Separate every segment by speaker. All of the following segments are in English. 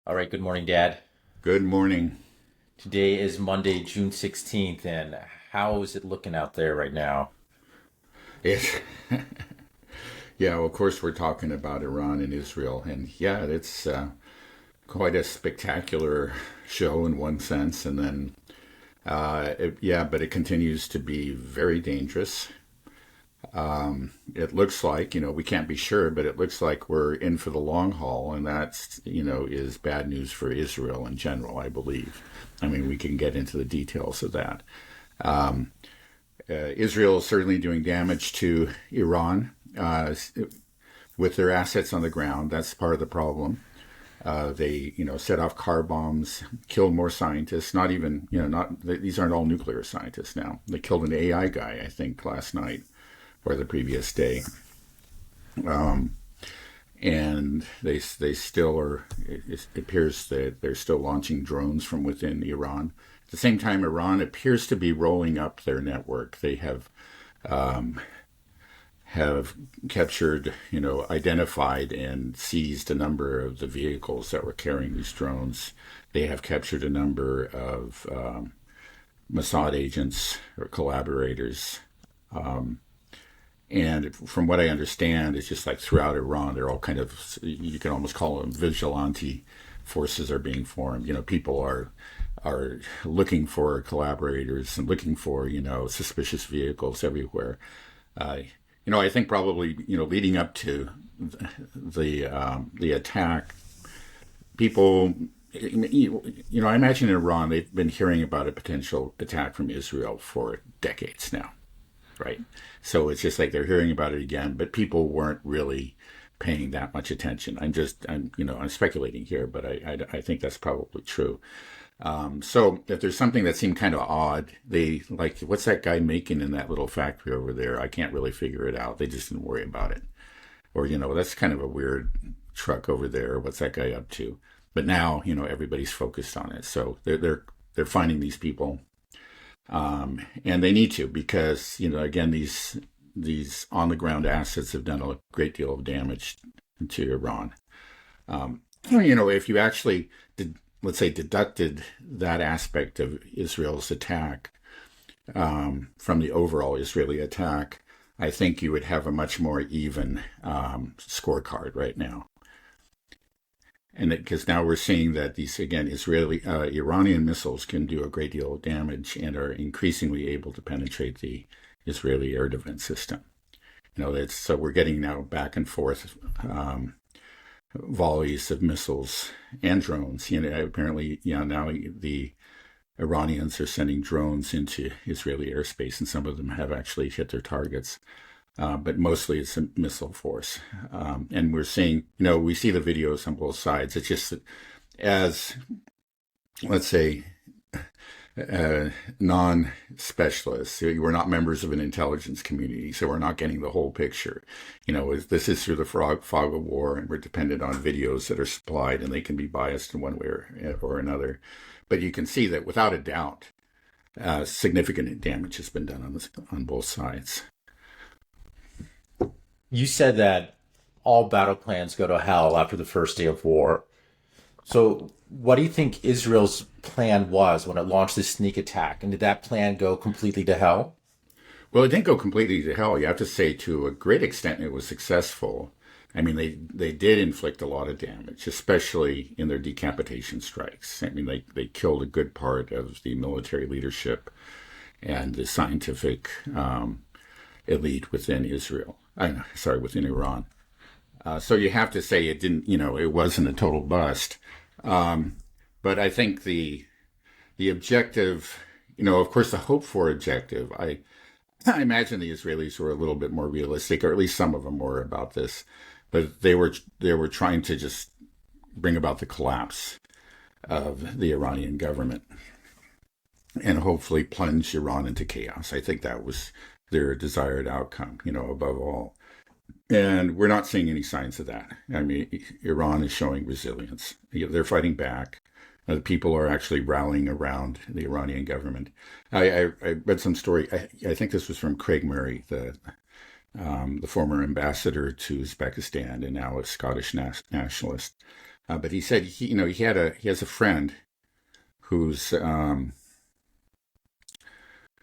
Speaker 1: All right, good morning, Dad.
Speaker 2: Good morning.
Speaker 1: Today is Monday, June 16th, and how is it looking out there right now?
Speaker 2: It, yeah, well, of course, we're talking about Iran and Israel, and yeah, it's quite a spectacular show in one sense, and then yeah, but it continues to be very dangerous. It looks like, we can't be sure, but it looks like we're in for the long haul, and that's, is bad news for Israel in general, I believe. I mean, we can get into the details of that. Israel is certainly doing damage to Iran with their assets on the ground. That's part of the problem. They, set off car bombs, killed more scientists. Not even, not these aren't all nuclear scientists now. They killed an AI guy, I think, last night or the previous day. And they still are. It appears that they're still launching drones from within Iran. At the same time, Iran appears to be rolling up their network. They have captured, identified and seized a number of the vehicles that were carrying these drones. They have captured a number of Mossad agents or collaborators. And from what I understand, it's just like throughout Iran, they're all kind of, you can almost call them vigilante forces are being formed. People are looking for collaborators and looking for, suspicious vehicles everywhere. Uh, I think probably, leading up to the attack, people, I imagine in Iran, they've been hearing about a potential attack from Israel for decades now, right? So it's just like they're hearing about it again, but people weren't really paying that much attention. I'm speculating here, but I think that's probably true. So if there's something that seemed kind of odd, they like, what's that guy making in that little factory over there? I can't really figure it out. They just didn't worry about it. Or, that's kind of a weird truck over there. What's that guy up to? But now, everybody's focused on it. So they're finding these people. And they need to because, again, these on the ground assets have done a great deal of damage to Iran. If you actually did, let's say, deducted that aspect of Israel's attack from the overall Israeli attack, I think you would have a much more even scorecard right now. And because now we're seeing that these, again, Iranian missiles can do a great deal of damage and are increasingly able to penetrate the Israeli air defense system. So we're getting now back and forth volleys of missiles and drones. Apparently, now the Iranians are sending drones into Israeli airspace, and some of them have actually hit their targets. But mostly it's a missile force. And we're seeing, we see the videos on both sides. It's just that as, let's say, non-specialists, we're not members of an intelligence community, so we're not getting the whole picture. This is through the fog of war, and we're dependent on videos that are supplied, and they can be biased in one way or another. But you can see that without a doubt, significant damage has been done on both sides.
Speaker 1: You said that all battle plans go to hell after the first day of war. So, what do you think Israel's plan was when it launched this sneak attack? And did that plan go completely to hell?
Speaker 2: Well, it didn't go completely to hell. You have to say to a great extent it was successful. I mean, they did inflict a lot of damage, especially in their decapitation strikes. I mean, they killed a good part of the military leadership and the scientific elite within Israel. Within Iran. So you have to say it didn't, it wasn't a total bust. But I think the objective, of course, the hoped for objective, I imagine the Israelis were a little bit more realistic, or at least some of them were about this, but they were trying to just bring about the collapse of the Iranian government and hopefully plunge Iran into chaos. I think that was their desired outcome, above all. And we're not seeing any signs of that. I mean, Iran is showing resilience. They're fighting back. The people are actually rallying around the Iranian government. I read some story. I think this was from Craig Murray, the former ambassador to Uzbekistan and now a Scottish nationalist. But he said he has a friend who's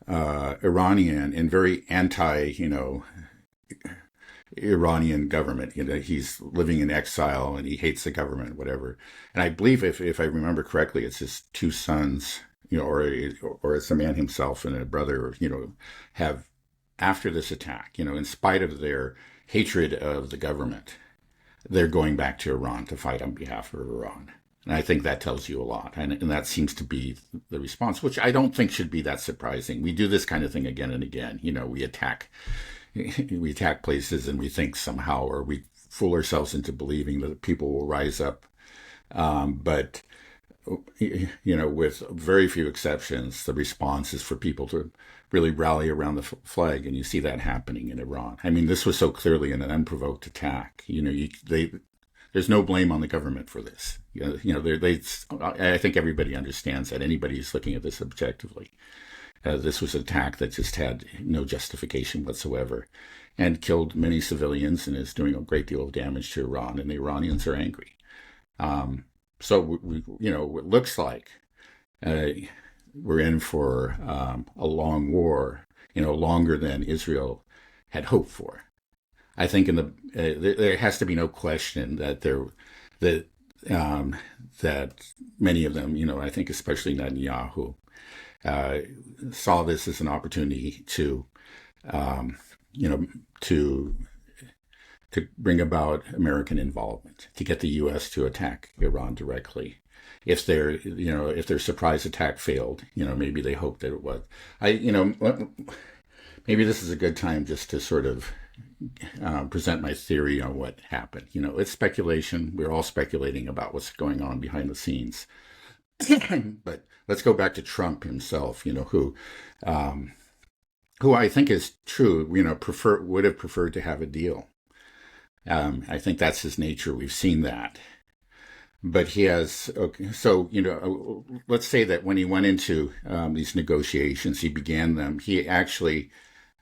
Speaker 2: Iranian and very anti Iranian government. He's living in exile and he hates the government, whatever. And I believe, if I remember correctly, it's his two sons, or it's the man himself and a brother, have, after this attack, in spite of their hatred of the government, they're going back to Iran to fight on behalf of Iran. And I think that tells you a lot. And that seems to be the response, which I don't think should be that surprising. We do this kind of thing again and again. We attack places and we think somehow, or we fool ourselves into believing that people will rise up. But with very few exceptions, the response is for people to really rally around the flag, and you see that happening in Iran. I mean, this was so clearly an unprovoked attack. There's no blame on the government for this. I think everybody understands that. Anybody who's looking at this objectively, this was an attack that just had no justification whatsoever, and killed many civilians, and is doing a great deal of damage to Iran, and the Iranians are angry. So it looks like we're in for a long war, longer than Israel had hoped for. I think there has to be no question that that many of them, I think especially Netanyahu, saw this as an opportunity to bring about American involvement, to get the U.S. to attack Iran directly. If their surprise attack failed, maybe they hoped that it was. Maybe this is a good time just to sort of present my theory on what happened. It's speculation. We're all speculating about what's going on behind the scenes. But let's go back to Trump himself, who I think is true, would have preferred to have a deal. I think that's his nature. We've seen that. But he has, okay, so, let's say that when he went into these negotiations, he began them, he actually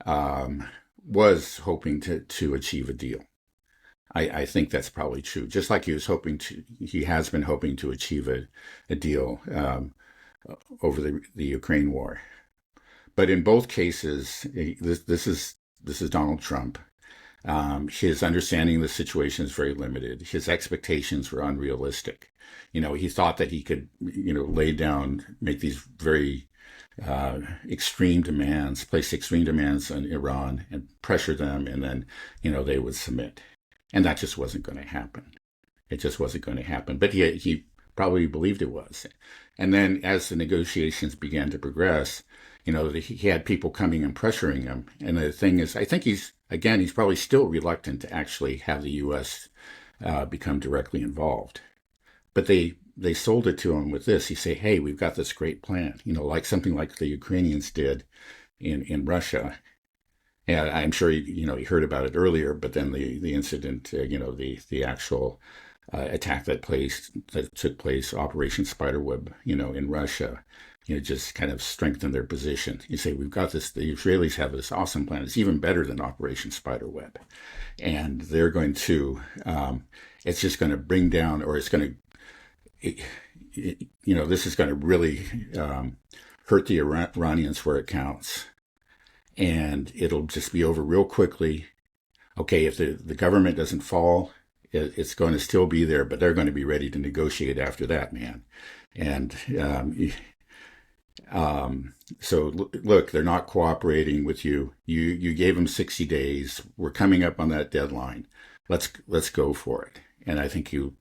Speaker 2: was hoping to achieve a deal. I think that's probably true. Just like he has been hoping to achieve a deal over the Ukraine war. But in both cases, this is Donald Trump. His understanding of the situation is very limited. His expectations were unrealistic. He thought that he could, make these very extreme demands, place extreme demands on Iran and pressure them, and then, they would submit. And that just wasn't going to happen. It just wasn't going to happen. But he probably believed it was. And then as the negotiations began to progress, he had people coming and pressuring him. And the thing is, I think he's probably still reluctant to actually have the U.S. Become directly involved. But they sold it to him with this. He say, hey, we've got this great plan, like something like the Ukrainians did in Russia. And I'm sure he heard about it earlier, but then the incident, the actual attack that took place, Operation Spiderweb, in Russia, just kind of strengthened their position. You say, we've got this, the Israelis have this awesome plan. It's even better than Operation Spiderweb. And they're going to, it's just going to bring down, or it's going to, this is going to really hurt the Iranians where it counts. And it'll just be over real quickly. Okay, if the government doesn't fall, it's going to still be there, but they're going to be ready to negotiate after that, man. And so look, they're not cooperating with you. You gave them 60 days. We're coming up on that deadline. Let's go for it. And I think you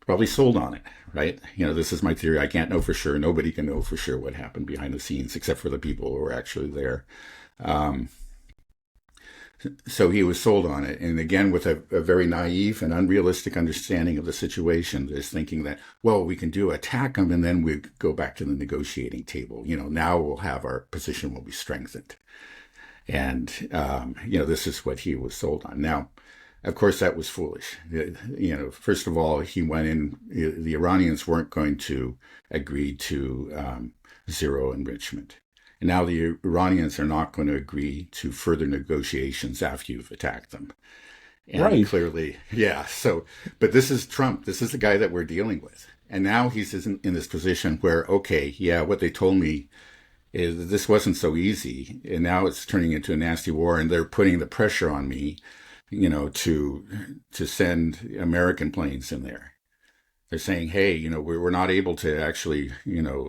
Speaker 2: probably sold on it, right? This is my theory. I can't know for sure. Nobody can know for sure what happened behind the scenes, except for the people who were actually there. So he was sold on it. And again, with a very naive and unrealistic understanding of the situation, is thinking that, well, we can attack them and then we go back to the negotiating table. Now we'll have our position will be strengthened. And, this is what he was sold on. Now, of course, that was foolish. First of all, he went in, the Iranians weren't going to agree to zero enrichment. And now the Iranians are not going to agree to further negotiations after you've attacked them. And
Speaker 1: Right.
Speaker 2: clearly, yeah. So, but this is Trump. This is the guy that we're dealing with. And now he's in this position where, okay, yeah, what they told me is this wasn't so easy. And now it's turning into a nasty war, and they're putting the pressure on me, to send American planes in there. They're saying, hey, we're not able to actually,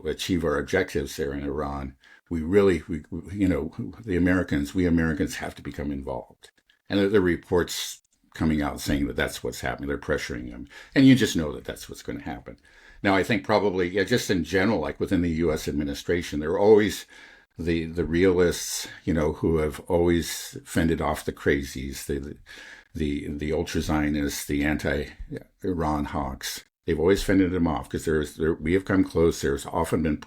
Speaker 2: achieve our objectives there in Iran. We really, the Americans, we Americans have to become involved. And the reports coming out saying that that's what's happening. They're pressuring them. And you just know that that's what's going to happen. Now, I think probably, yeah, just in general, like within the U.S. administration, there are always the realists, who have always fended off the crazies, the ultra Zionists, the anti-Iran hawks. They've always fended them off because we have come close. There's often been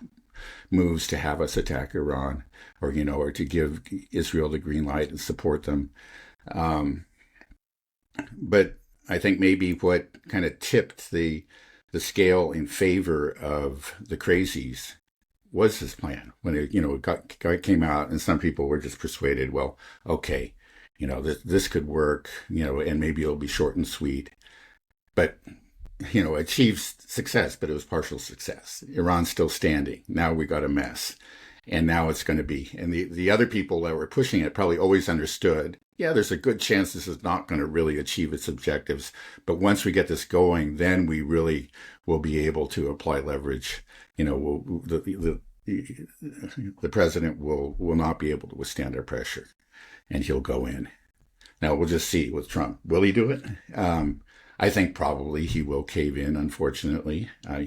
Speaker 2: moves to have us attack Iran, or to give Israel the green light and support them. Um, but I think maybe what kind of tipped the scale in favor of the crazies was his plan when it came out, and some people were just persuaded, well, okay, this could work, and maybe it'll be short and sweet, but achieves success, but it was partial success. Iran's still standing. Now we got a mess. And now it's going to be. And the other people that were pushing it probably always understood, yeah, there's a good chance this is not going to really achieve its objectives. But once we get this going, then we really will be able to apply leverage. The president will not be able to withstand our pressure, and he'll go in. Now we'll just see with Trump. Will he do it? I think probably he will cave in. Unfortunately, I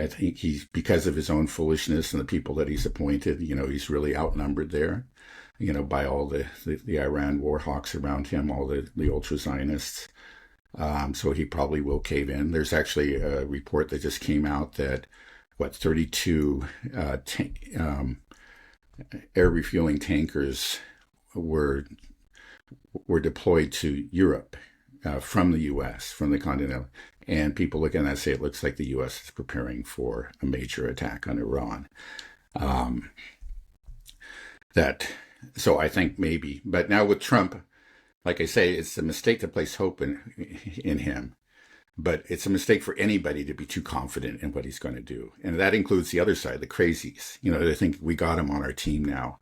Speaker 2: think he's because of his own foolishness and the people that he's appointed. He's really outnumbered there. By all the Iran war hawks around him, all the ultra Zionists. So he probably will cave in. There's actually a report that just came out that 32 air refueling tankers were deployed to Europe from the U.S., from the continental. And people look at that and say it looks like the U.S. is preparing for a major attack on Iran. Um, so I think maybe. But now with Trump, like I say, it's a mistake to place hope in him. But it's a mistake for anybody to be too confident in what he's going to do. And that includes the other side, the crazies. They think we got him on our team now.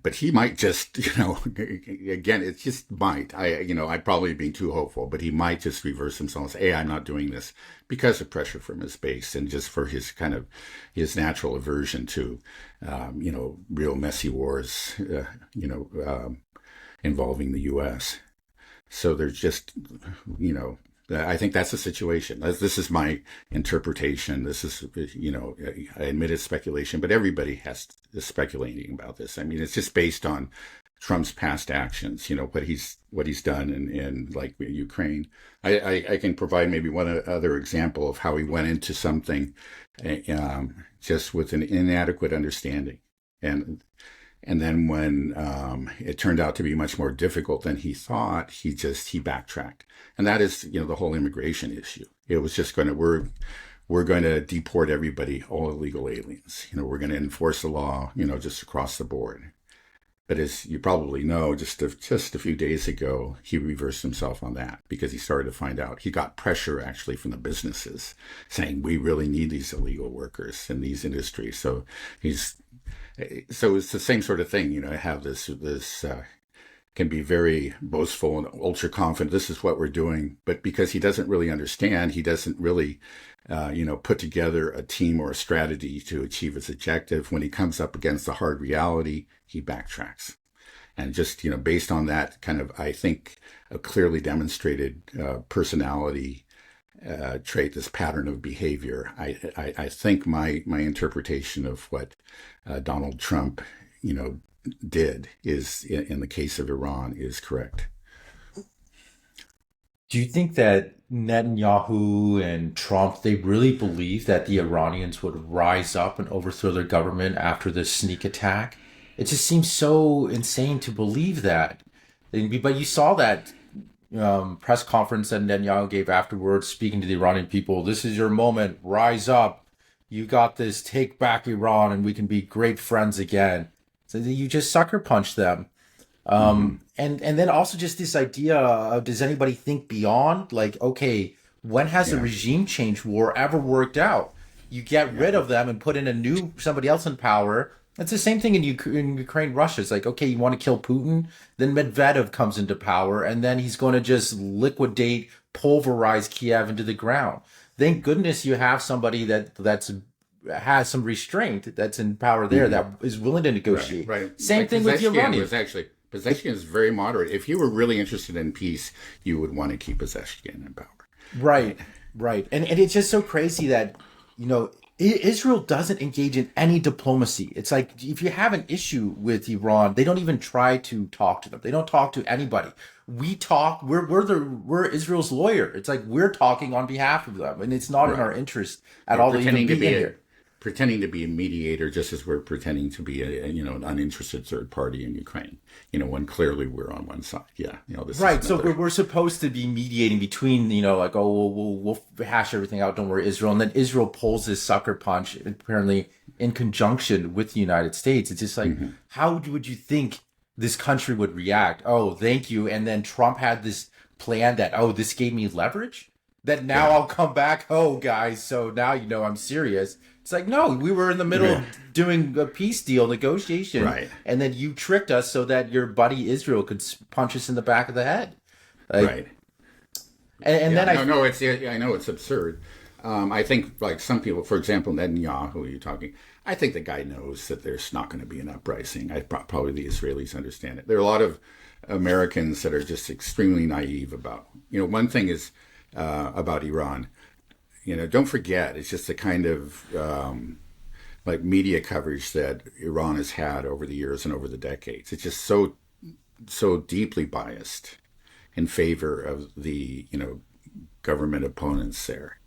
Speaker 2: But he might just, again, it just might. I'd probably be too hopeful, but he might just reverse himself and say, hey, I'm not doing this because of pressure from his base and just for his natural aversion to, real messy wars, involving the U.S. So there's just, I think that's the situation. This is my interpretation. This is, I admit it's speculation, but everybody is speculating about this. I mean, it's just based on Trump's past actions. What he's done in like Ukraine. I can provide maybe one other example of how he went into something, just with an inadequate understanding, and then when it turned out to be much more difficult than he thought, he backtracked. And that is, the whole immigration issue. It was just we're going to deport everybody, all illegal aliens. We're going to enforce the law, just across the board. But as you probably know, just a few days ago, he reversed himself on that because he started to find out. He got pressure actually from the businesses saying, we really need these illegal workers in these industries. So it's the same sort of thing, have this can be very boastful and ultra confident. This is what we're doing. But because he doesn't really understand, he doesn't really, put together a team or a strategy to achieve his objective. When he comes up against the hard reality, he backtracks. And just, based on that kind of, I think, a clearly demonstrated personality trait, this pattern of behavior, I think my interpretation of what Donald Trump, did is in the case of Iran is correct.
Speaker 1: Do you think that Netanyahu and Trump, they really believe that the Iranians would rise up and overthrow their government after this sneak attack? It just seems so insane to believe that. But you saw that press conference that Netanyahu gave afterwards, speaking to the Iranian people. This is your moment. Rise up. You got this. Take back Iran, and we can be great friends again. So you just sucker punch them. And then also just this idea of, does anybody think beyond? Like, okay, when has a
Speaker 2: Yeah.
Speaker 1: regime change war ever worked out? You get rid of them and put in a new somebody else in power. It's the same thing in Ukraine, Russia. It's like, okay, you want to kill Putin, then Medvedev comes into power, and then he's going to just liquidate, pulverize Kiev into the ground. Thank goodness you have somebody that's has some restraint, that's in power there, that is willing to
Speaker 2: Right,
Speaker 1: negotiate.
Speaker 2: right.
Speaker 1: Same
Speaker 2: Like
Speaker 1: thing with the
Speaker 2: Was
Speaker 1: Iranians.
Speaker 2: actually Pezeshkian is very moderate. If you were really interested in peace, you would want to keep Pezeshkian in power.
Speaker 1: Right, right. And it's just so crazy that, Israel doesn't engage in any diplomacy. It's like, if you have an issue with Iran, they don't even try to talk to them. They don't talk to anybody. We talk, we're Israel's lawyer. It's like we're talking on behalf of them, and it's not in
Speaker 2: Right.
Speaker 1: our interest at
Speaker 2: We're
Speaker 1: all to even be in here.
Speaker 2: pretending to be a mediator, just as we're pretending to be an uninterested third party in Ukraine. When clearly we're on one side. Yeah, this
Speaker 1: Right.
Speaker 2: is
Speaker 1: So
Speaker 2: another.
Speaker 1: we're supposed to be mediating between, like, oh, we'll hash everything out. Don't worry, Israel. And then Israel pulls this sucker punch, apparently in conjunction with the United States. It's just like, how would you think this country would react? Oh, thank you. And then Trump had this plan that, oh, this gave me leverage, that now
Speaker 2: Yeah,
Speaker 1: I'll come back. Oh, guys. So now, I'm serious. It's like, no, we were in the middle
Speaker 2: yeah,
Speaker 1: of doing a peace deal negotiation,
Speaker 2: right,
Speaker 1: and then you tricked us so that your buddy Israel could punch us in the back of the head. Like,
Speaker 2: right.
Speaker 1: and
Speaker 2: Yeah,
Speaker 1: then
Speaker 2: no, no, I know it's absurd. I think, like some people, for example, Netanyahu, you're talking. I think the guy knows that there's not going to be an uprising. Probably the Israelis understand it. There are a lot of Americans that are just extremely naive about. One thing is about Iran. Don't forget, it's just the kind of like media coverage that Iran has had over the years and over the decades. It's just so deeply biased in favor of the government opponents there.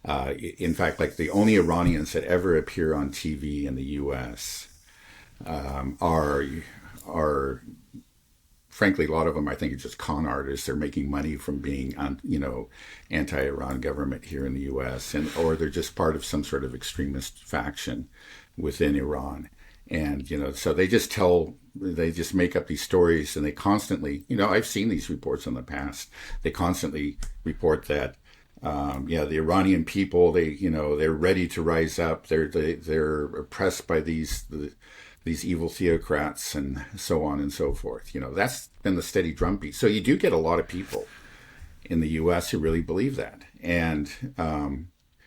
Speaker 2: In fact, like the only Iranians that ever appear on TV in the U.S. Are frankly, a lot of them, I think, are just con artists. They're making money from being on, anti-Iran government here in the U.S. or they're just part of some sort of extremist faction within Iran. And so they just make up these stories, and they constantly, I've seen these reports in the past. They constantly report that, the Iranian people, they're ready to rise up. They're oppressed by these evil theocrats and so on and so forth. That's been the steady drumbeat. So you do get a lot of people in the U.S. who really believe that, and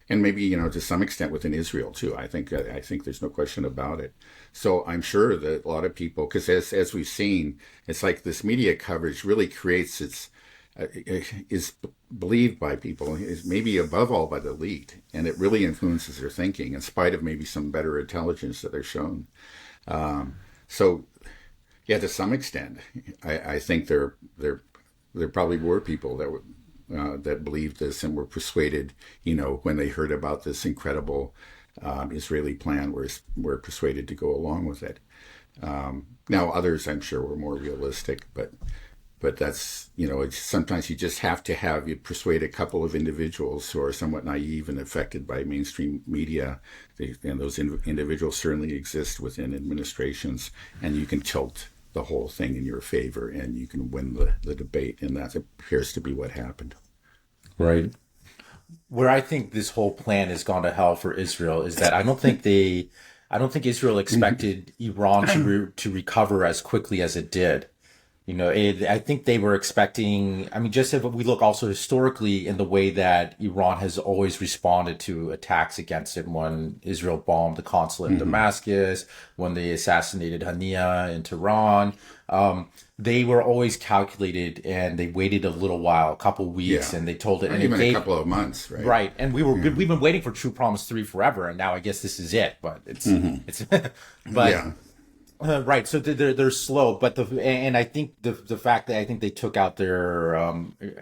Speaker 2: maybe to some extent within Israel too. I think there's no question about it. So I'm sure that a lot of people, because as we've seen, it's like this media coverage really creates is believed by people, is maybe above all by the elite, and it really influences their thinking in spite of maybe some better intelligence that they're shown. So, yeah, to some extent, I think there probably were people that believed this and were persuaded, when they heard about this incredible Israeli plan, were persuaded to go along with it. Now, others, I'm sure, were more realistic, but that's, sometimes you just have to you persuade a couple of individuals who are somewhat naive and affected by mainstream media. And those individuals certainly exist within administrations, and you can tilt the whole thing in your favor and you can win the debate. And that appears to be what happened.
Speaker 1: right. Where I think this whole plan has gone to hell for Israel is that I don't think Israel expected Iran to recover as quickly as it did. I think they were expecting, just if we look also historically in the way that Iran has always responded to attacks against it, when Israel bombed the consulate in Damascus, when they assassinated Hania in Tehran, they were always calculated, and they waited a little while, a couple weeks,
Speaker 2: Yeah.
Speaker 1: and they told it.
Speaker 2: Or
Speaker 1: And
Speaker 2: even
Speaker 1: it
Speaker 2: a
Speaker 1: gave,
Speaker 2: couple of months, right?
Speaker 1: right. And we've been waiting for True Promise 3 forever, and now I guess this is it, but it's, but.
Speaker 2: Yeah.
Speaker 1: Right, so they're slow, but and I think the fact that I think they took out their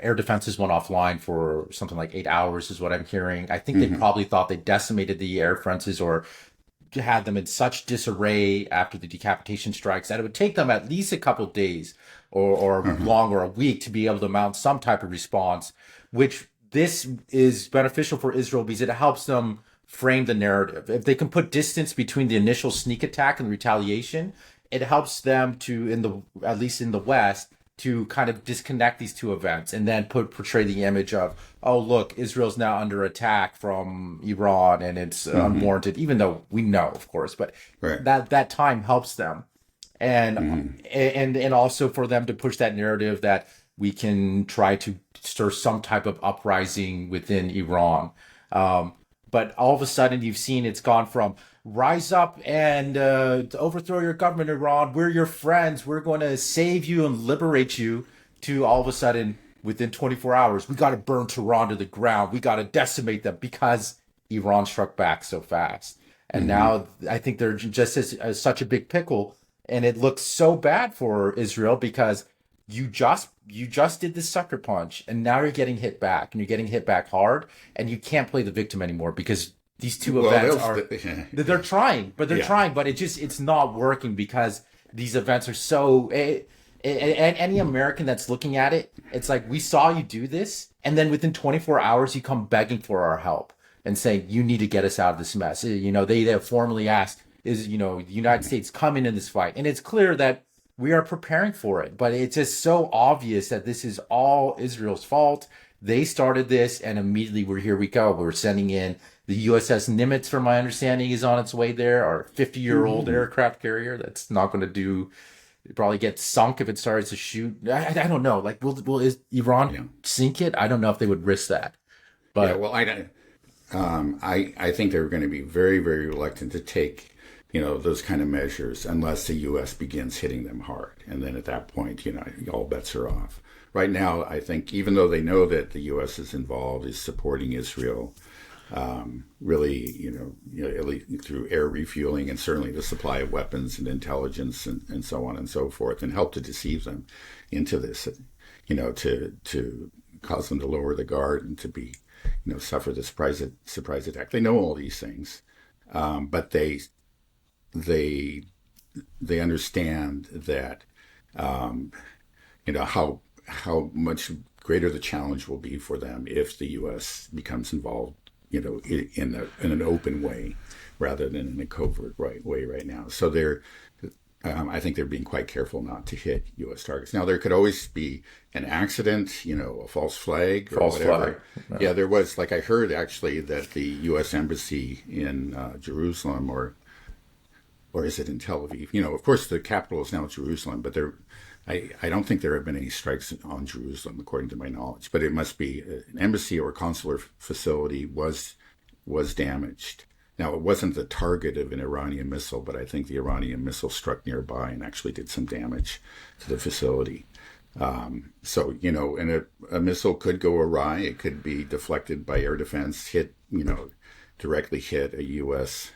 Speaker 1: air defenses went offline for something like 8 hours is what I'm hearing. I think they probably thought they decimated the air defenses or had them in such disarray after the decapitation strikes that it would take them at least a couple of days or longer, a week, to be able to mount some type of response. Which this is beneficial for Israel because it helps them frame the narrative. If they can put distance between the initial sneak attack and retaliation, it helps them to, at least in the West, to kind of disconnect these two events and then portray the image of, oh, look, Israel's now under attack from Iran and it's unwarranted, even though we know, of course, but
Speaker 2: Right.
Speaker 1: that time helps them. And also for them to push that narrative that we can try to stir some type of uprising within Iran. But all of a sudden, you've seen it's gone from rise up and overthrow your government, Iran. We're your friends. We're going to save you and liberate you. To all of a sudden, within 24 hours, we got to burn Tehran to the ground. We got to decimate them because Iran struck back so fast. And now I think they're just as such a big pickle, and it looks so bad for Israel because you just did this sucker punch, and now you're getting hit back, and you're getting hit back hard, and you can't play the victim anymore because these two events are they're trying, but it's not working because these events are so. And any American that's looking at it, it's like, we saw you do this, and then within 24 hours you come begging for our help and saying you need to get us out of this mess. They have formally asked, is the United States coming in this fight, and it's clear that we are preparing for it, but it's just so obvious that this is all Israel's fault. They started this, and immediately here we go. We're sending in the USS Nimitz, from my understanding, is on its way there, our 50-year-old aircraft carrier that's not going to do. It probably get sunk if it starts to shoot. I don't know. Like, will Iran sink it? I don't know if they would risk that. But
Speaker 2: I think they're going to be very, very reluctant to take those kind of measures unless the U.S. begins hitting them hard, and then at that point, all bets are off. Right now, I think even though they know that the U.S. is involved, is supporting Israel, really, at least through air refueling and certainly the supply of weapons and intelligence and so on and so forth, and help to deceive them into this, to cause them to lower the guard and to be, suffer the surprise attack. They know all these things, but they understand that, how much greater the challenge will be for them if the U.S. becomes involved, in an open way rather than in a covert way right now. So I think they're being quite careful not to hit U.S. targets. Now, there could always be an accident, a false flag or whatever. Flag. Yeah, there was, I heard actually that the U.S. Embassy in Jerusalem or is it in Tel Aviv? Of course, the capital is now Jerusalem, but I don't think there have been any strikes on Jerusalem, according to my knowledge. But it must be an embassy or consular facility was damaged. Now, it wasn't the target of an Iranian missile, but I think the Iranian missile struck nearby and actually did some damage to the facility. And a missile could go awry. It could be deflected by air defense, directly hit a U.S.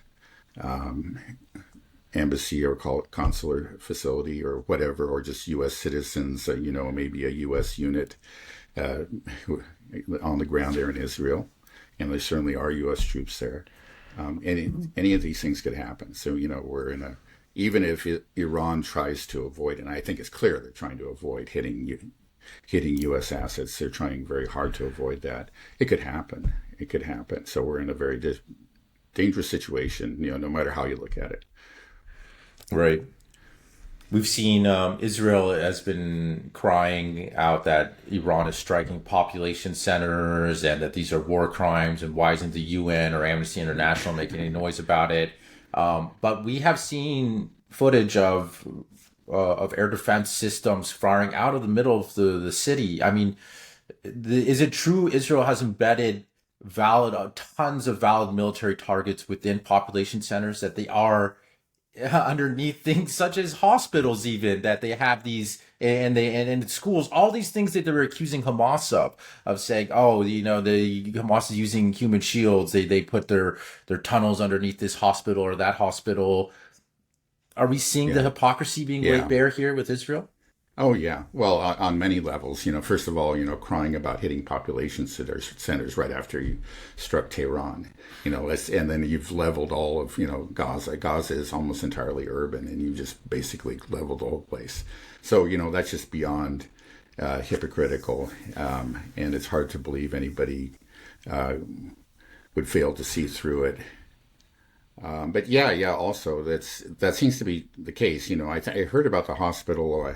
Speaker 2: Embassy or consular facility or whatever, or just U.S. citizens, maybe a U.S. unit on the ground there in Israel. And there certainly are U.S. troops there. Any of these things could happen. So, we're even if Iran tries to avoid, and I think it's clear they're trying to avoid hitting U.S. assets, they're trying very hard to avoid that. It could happen. So we're in a very dangerous situation, no matter how you look at it.
Speaker 1: Right. We've seen Israel has been crying out that Iran is striking population centers and that these are war crimes, and why isn't the UN or Amnesty International making any noise about it? But we have seen footage of air defense systems firing out of the middle of the city. I mean, is it true Israel has embedded tons of valid military targets within population centers, that they are underneath things such as hospitals, even that they have these, and schools, all these things that they're accusing Hamas of saying, the Hamas is using human shields. They put their tunnels underneath this hospital or that hospital. Are we seeing the hypocrisy being laid bare here with Israel?
Speaker 2: Oh, yeah. Well, on many levels, first of all, crying about hitting population centers right after you struck Tehran, and then you've leveled all of, Gaza. Gaza is almost entirely urban, and you just basically leveled the whole place. So, that's just beyond hypocritical, and it's hard to believe anybody would fail to see through it. But yeah. Also, that seems to be the case. I heard about the hospital. I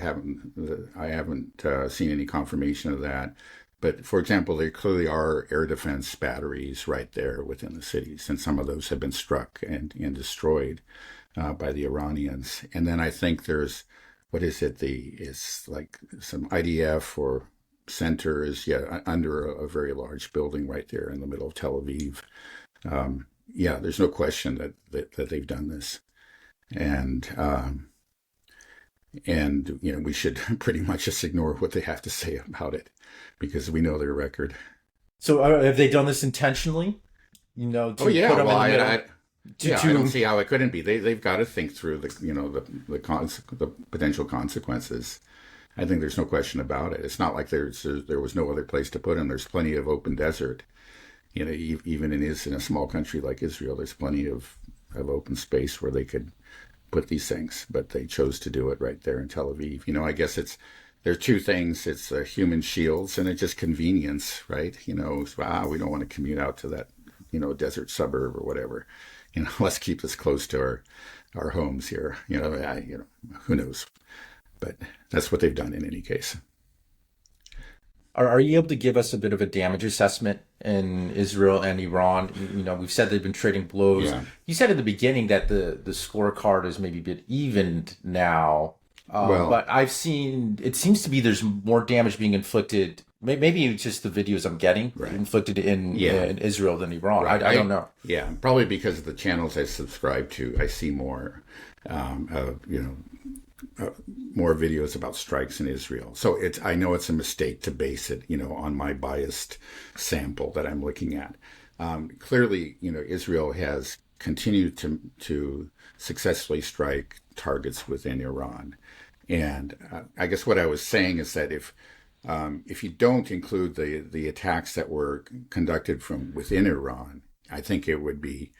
Speaker 2: haven't seen any confirmation of that. But for example, there clearly are air defense batteries right there within the cities, and some of those have been struck and destroyed by the Iranians. And then I think there's what is it? It's like some IDF or center is under a very large building right there in the middle of Tel Aviv. Yeah, there's no question that they've done this, and we should pretty much just ignore what they have to say about it because we know their record.
Speaker 1: So have they done this intentionally?
Speaker 2: Oh
Speaker 1: To
Speaker 2: yeah,
Speaker 1: put them
Speaker 2: well
Speaker 1: in the middle.
Speaker 2: I don't see how it couldn't be. They've got to think through the potential consequences. I think there's no question about it. It's not like there was no other place to put them. There's plenty of open desert. Even in a small country like Israel, there's plenty of open space where they could put these things, but they chose to do it right there in Tel Aviv. I guess there are two things. It's human shields and it's just convenience, right? We don't want to commute out to that, desert suburb or whatever. Let's keep this close to our homes here. Who knows? But that's what they've done in any case.
Speaker 1: Are you able to give us a bit of a damage assessment in Israel and Iran? We've said they've been trading blows.
Speaker 2: Yeah.
Speaker 1: You said at the beginning that the scorecard is maybe a bit evened now.
Speaker 2: Well,
Speaker 1: But I've seen, it seems to be there's more damage being inflicted. Maybe it's just the videos I'm getting
Speaker 2: right.
Speaker 1: inflicted in Israel than Iran.
Speaker 2: Right.
Speaker 1: I don't know.
Speaker 2: Yeah, probably because of the channels I subscribe to, I see more, more videos about strikes in Israel. So I know it's a mistake to base it, on my biased sample that I'm looking at. Clearly, Israel has continued to successfully strike targets within Iran. And I guess what I was saying is that if you don't include the attacks that were conducted from within Iran, I think it would be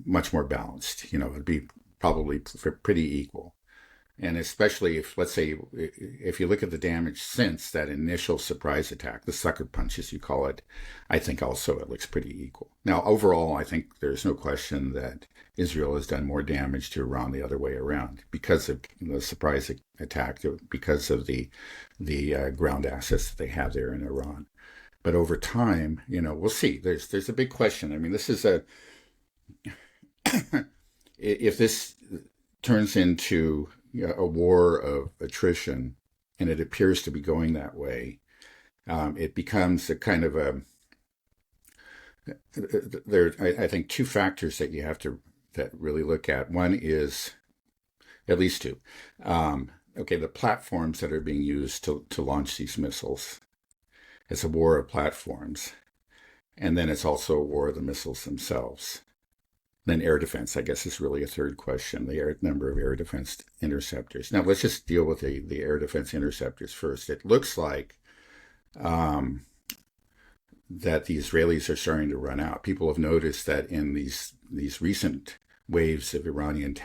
Speaker 2: much more balanced. It'd be probably pretty equal. And especially if, let's say, if you look at the damage since that initial surprise attack, the sucker punch, as you call it, I think also it looks pretty equal. Now, overall, I think there's no question that Israel has done more damage to Iran the other way around because of the surprise attack, because of the ground assets that they have there in Iran. But over time, we'll see. There's a big question. I mean, this is if this turns into a war of attrition, and it appears to be going that way, it becomes a kind of I think two factors that you have to really look at. One is, at least two, the platforms that are being used to launch these missiles. It's a war of platforms, and then it's also a war of the missiles themselves. Then air defense, I guess, is really a third question, the number of air defense interceptors. Now, let's just deal with the air defense interceptors first. It looks like that the Israelis are starting to run out. People have noticed that in these recent waves of Iranian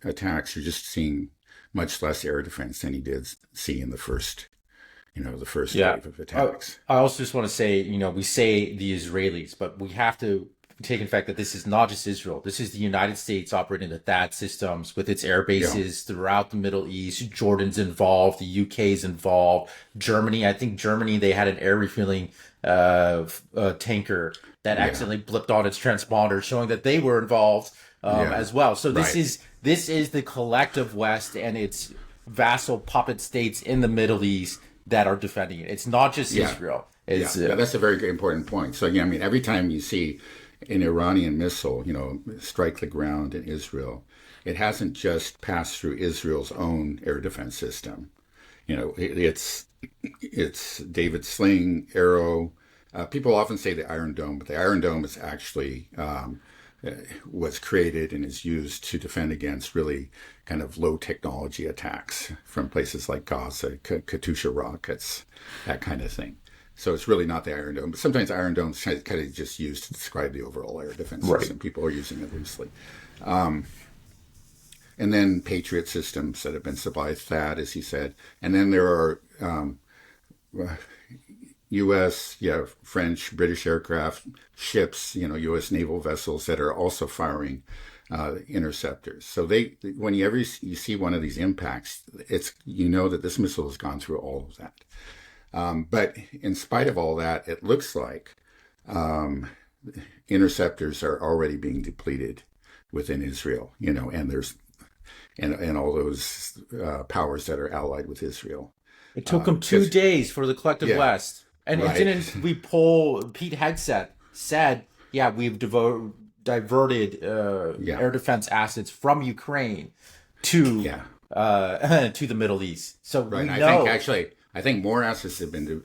Speaker 2: attacks, you're just seeing much less air defense than you did see in the first wave of attacks.
Speaker 1: I also just want to say, we say the Israelis, but we have to take in fact that this is not just Israel. This is the United States operating the THAAD systems with its air bases throughout the Middle East. Jordan's involved. The UK's involved. Germany, I think Germany, they had an air refueling tanker that accidentally blipped on its transponder, showing that they were involved as well. So this is the collective West and its vassal puppet states in the Middle East that are defending it. It's not just Israel. That's
Speaker 2: a very important point. So, I mean, every time you see an Iranian missile, strike the ground in Israel, it hasn't just passed through Israel's own air defense system. It's David Sling, Arrow. People often say the Iron Dome, but the Iron Dome is actually was created and is used to defend against really kind of low technology attacks from places like Gaza, Katyusha rockets, that kind of thing. So it's really not the Iron Dome, but sometimes Iron Dome is kind of just used to describe the overall air defense system. People are using it loosely. And then Patriot systems that have been supplied, THAAD, as he said. And then there are, U.S., yeah, French, British aircraft, ships, U.S. naval vessels that are also firing interceptors. So whenever you see one of these impacts, that this missile has gone through all of that. But in spite of all that, it looks like interceptors are already being depleted within Israel, and there's and all those powers that are allied with Israel.
Speaker 1: It took them 2 days for the collective
Speaker 2: Yeah,
Speaker 1: West. And
Speaker 2: right.
Speaker 1: didn't we pull, Pete Hegseth said, yeah, we've diverted air defense assets from Ukraine to to the Middle East. So
Speaker 2: Right.
Speaker 1: we
Speaker 2: I think more assets have been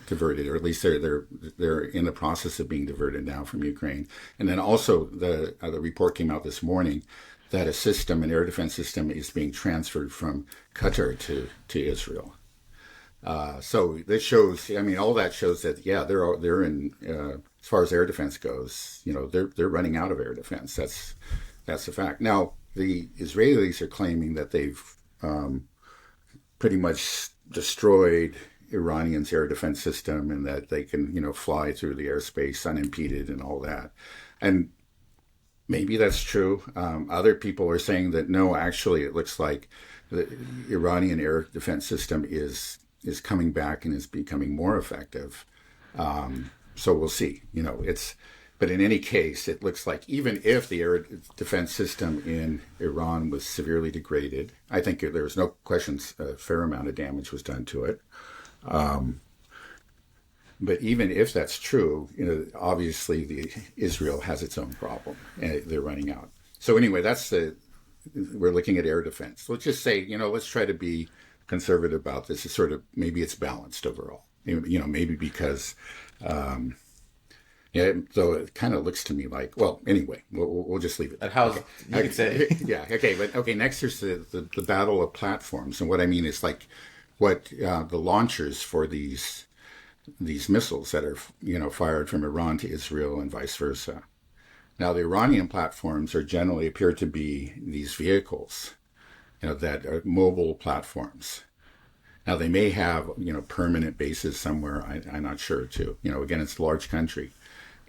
Speaker 2: diverted, or at least they're in the process of being diverted now from Ukraine. And then also the report came out this morning that an air defense system, is being transferred from Qatar to Israel. So this shows, all that shows that they're in as far as air defense goes, they're running out of air defense. That's a fact. Now the Israelis are claiming that they've pretty much destroyed Iranians' air defense system, and that they can, fly through the airspace unimpeded and all that. And maybe that's true. Other people are saying that no, actually, it looks like the Iranian air defense system is coming back and is becoming more effective. So we'll see. But in any case, it looks like even if the air defense system in Iran was severely degraded, I think there was no questions a fair amount of damage was done to it. But even if that's true, obviously Israel has its own problem, and they're running out. So anyway, we're looking at air defense. Let's just say, let's try to be conservative about this. It's maybe it's balanced overall. Maybe because. So it kind of looks to me like, well, anyway, we'll just leave it.
Speaker 1: You could say.
Speaker 2: Yeah, okay, but okay. Next, there's the battle of platforms, and what I mean is like what the launchers for these missiles that are fired from Iran to Israel and vice versa. Now, the Iranian platforms generally appear to be these vehicles, that are mobile platforms. Now, they may have permanent bases somewhere. I'm not sure too. Again, it's a large country.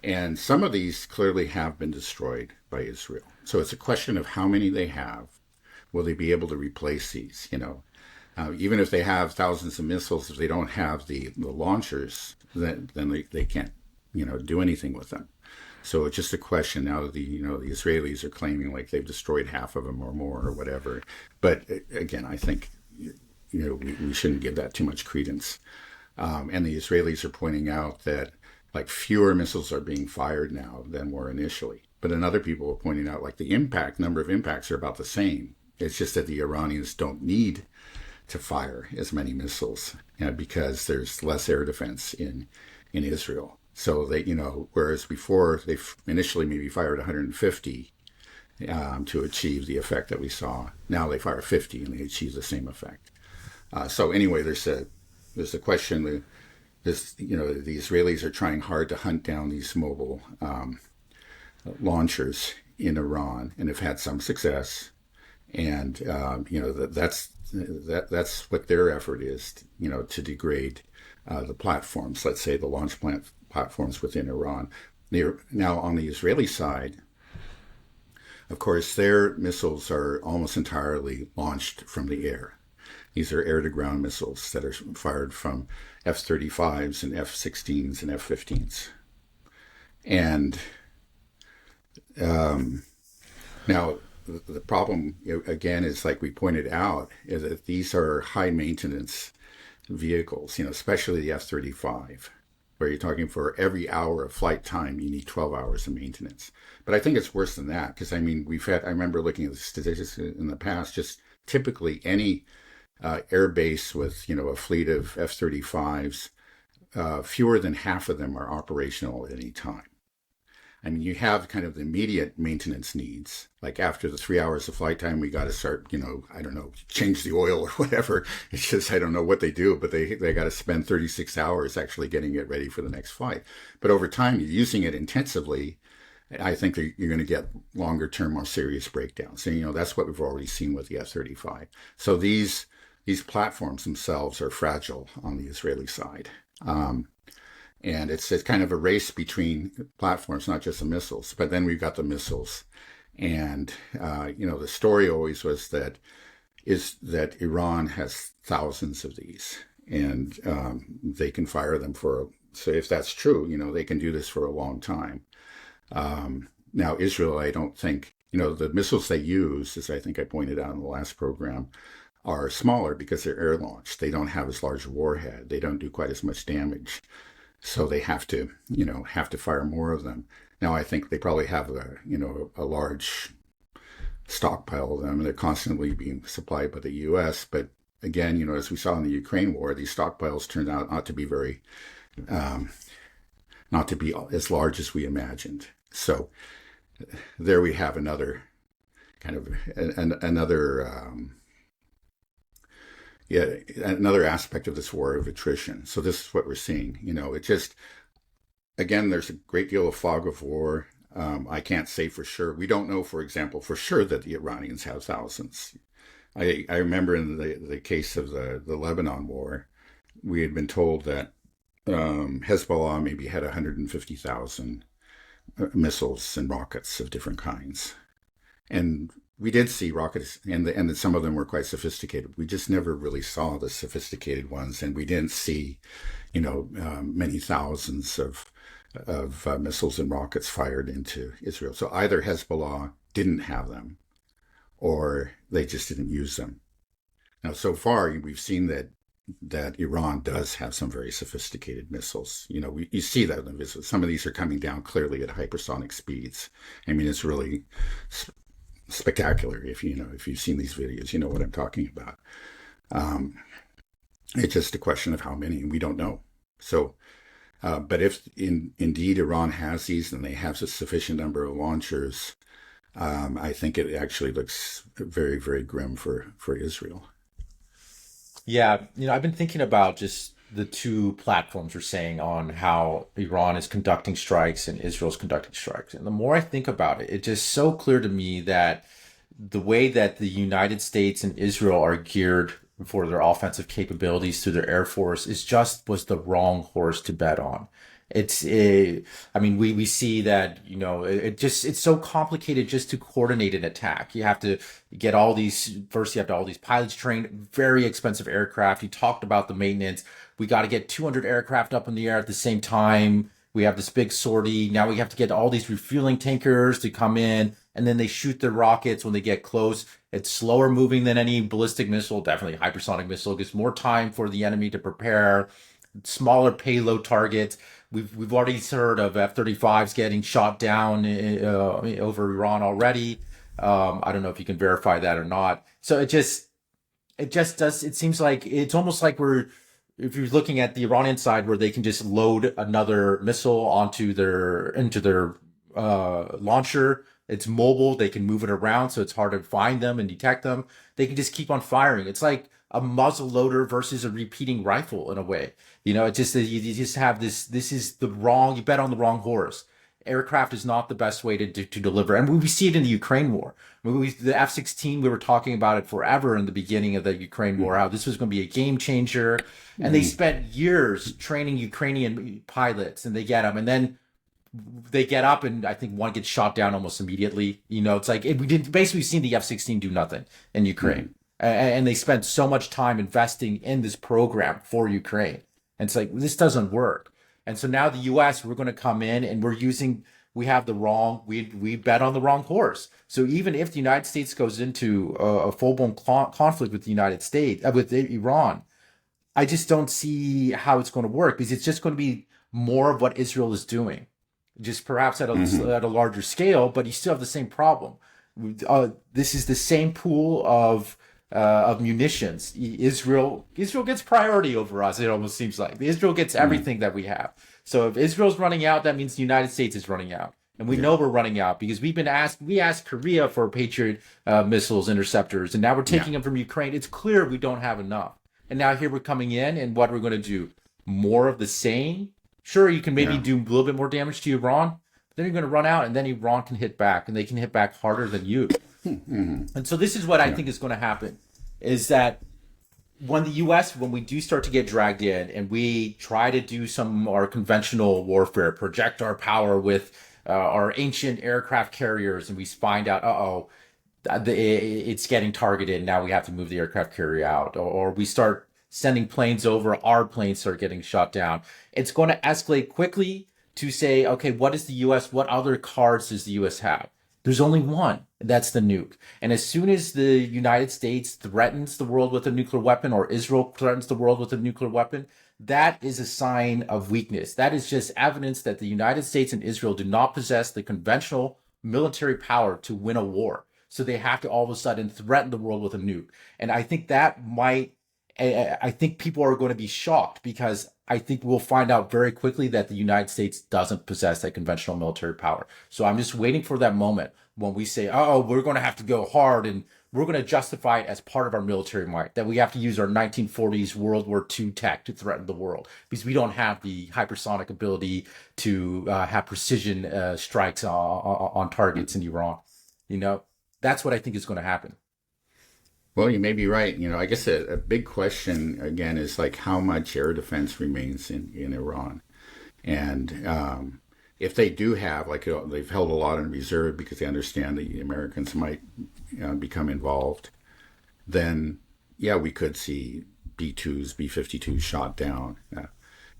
Speaker 2: And some of these clearly have been destroyed by Israel. So it's a question of how many they have. Will they be able to replace these? Even if they have thousands of missiles, if they don't have the launchers, then they can't, do anything with them. So it's just a question now that the Israelis are claiming like they've destroyed half of them or more or whatever. But again, I think, we shouldn't give that too much credence. And the Israelis are pointing out that like fewer missiles are being fired now than were initially. But then other people are pointing out like the number of impacts are about the same. It's just that the Iranians don't need to fire as many missiles because there's less air defense in Israel. So they, whereas before they initially maybe fired 150 to achieve the effect that we saw. Now they fire 50 and they achieve the same effect. So anyway, there's a question. The Israelis are trying hard to hunt down these mobile launchers in Iran, and have had some success. And that's what their effort is, to degrade the platforms. Let's say the launch platforms within Iran. Now on the Israeli side, of course, their missiles are almost entirely launched from the air. These are air-to-ground missiles that are fired from F-35s and F-16s and F-15s. And now the problem, again, is like we pointed out, is that these are high-maintenance vehicles, especially the F-35, where you're talking for every hour of flight time, you need 12 hours of maintenance. But I think it's worse than that, because, I remember looking at the statistics in the past, just typically any air base with, a fleet of F-35s, fewer than half of them are operational at any time. You have kind of the immediate maintenance needs. Like after the 3 hours of flight time, we got to start, change the oil or whatever. It's just, I don't know what they do, but they got to spend 36 hours actually getting it ready for the next flight. But over time, you're using it intensively. I think that you're going to get longer term, more serious breakdowns. And, that's what we've already seen with the F-35. So these platforms themselves are fragile on the Israeli side. And it's kind of a race between platforms, not just the missiles. But then we've got the missiles, and the story always was that Iran has thousands of these, and they can fire them for. So if that's true, they can do this for a long time. Now Israel, I don't think the missiles they use, as I think I pointed out in the last program, are smaller because they're air launched. They don't have as large a warhead. They don't do quite as much damage. So they have to fire more of them. Now I think they probably have a large stockpile of them, and they're constantly being supplied by the U.S. But again, as we saw in the Ukraine war, these stockpiles turned out not to be not to be as large as we imagined. So there we have another kind of another aspect of this war of attrition. So this is what we're seeing. It just, again, there's a great deal of fog of war. I can't say for sure. We don't know, for example, for sure that the Iranians have thousands. I remember in the case of the Lebanon war, we had been told that Hezbollah maybe had 150,000 missiles and rockets of different kinds. And we did see rockets, and some of them were quite sophisticated. We just never really saw the sophisticated ones, and we didn't see, many thousands of missiles and rockets fired into Israel. So either Hezbollah didn't have them, or they just didn't use them. Now, so far, we've seen that Iran does have some very sophisticated missiles. You see that in the missiles. Some of these are coming down clearly at hypersonic speeds. I mean, it's really spectacular. If you've seen these videos, you know what I'm talking about. It's just a question of how many, and we don't know. So, but if indeed Iran has these and they have a sufficient number of launchers, I think it actually looks very, very grim for Israel.
Speaker 1: Yeah, I've been thinking about just the two platforms we're saying on how Iran is conducting strikes and Israel's conducting strikes. And the more I think about it, it's just so clear to me that the way that the United States and Israel are geared for their offensive capabilities through their Air Force was the wrong horse to bet on. We see that, it's so complicated just to coordinate an attack. You have to get all these pilots trained, very expensive aircraft. You talked about the maintenance. We got to get 200 aircraft up in the air at the same time. We have this big sortie. Now we have to get all these refueling tankers to come in, and then they shoot their rockets when they get close. It's slower moving than any ballistic missile, definitely hypersonic missile. It gives more time for the enemy to prepare. Smaller payload targets. We've already heard of F-35s getting shot down over Iran already. I don't know if you can verify that or not. So it just does. It seems like it's almost like if you're looking at the Iranian side, where they can just load another missile into their launcher. It's mobile. They can move it around, so it's hard to find them and detect them. They can just keep on firing. It's like a muzzle loader versus a repeating rifle in a way. It's just that you just have this is you bet on the wrong horse. Aircraft is not the best way to deliver. And we see it in the Ukraine war. The F-16, we were talking about it forever in the beginning of the Ukraine war, how this was going to be a game changer. And they spent years training Ukrainian pilots, and they get them. And then they get up, and I think one gets shot down almost immediately. It's like we did basically seen the F-16 do nothing in Ukraine. And they spent so much time investing in this program for Ukraine. And it's like, this doesn't work. And so now the U.S., we're going to come in and we bet on the wrong horse. So even if the United States goes into a full-blown conflict with the United States, with Iran, I just don't see how it's going to work, because it's just going to be more of what Israel is doing, just perhaps at a larger scale, but you still have the same problem. This is the same pool of munitions. Israel gets priority over us. It almost seems like Israel gets everything that we have. So if Israel's running out, that means the United States is running out, and we know we're running out because we asked Korea for Patriot missiles interceptors, and now we're taking them from Ukraine. It's clear we don't have enough, and now here we're coming in, and what we're going to do? More of the same. Sure, you can maybe do a little bit more damage to Iran, but then you're going to run out, and then Iran can hit back, and they can hit back harder than you. And so this is what I think is going to happen, is that when the U.S. when we do start to get dragged in and we try to do some our conventional warfare, project our power with our ancient aircraft carriers, and we find out, it's getting targeted. Now we have to move the aircraft carrier out, or we start sending planes over. Our planes start getting shot down. It's going to escalate quickly to say, okay, what is the U.S. What other cards does the U.S. have? There's only one. That's the nuke. And as soon as the United States threatens the world with a nuclear weapon, or Israel threatens the world with a nuclear weapon, that is a sign of weakness. That is just evidence that the United States and Israel do not possess the conventional military power to win a war. So they have to all of a sudden threaten the world with a nuke. And I think that might, I think people are going to be shocked, because I think we'll find out very quickly that the United States doesn't possess that conventional military power. So I'm just waiting for that moment when we say, oh, we're going to have to go hard, and we're going to justify it as part of our military might, that we have to use our 1940s World War II tech to threaten the world, because we don't have the hypersonic ability to have precision strikes on targets in Iran. You know, that's what I think is going to happen.
Speaker 2: Well, you may be right. I guess a big question again is like how much air defense remains in Iran. And if they do have, like, they've held a lot in reserve because they understand the Americans might become involved, then yeah, we could see B-2s, B-52s shot down.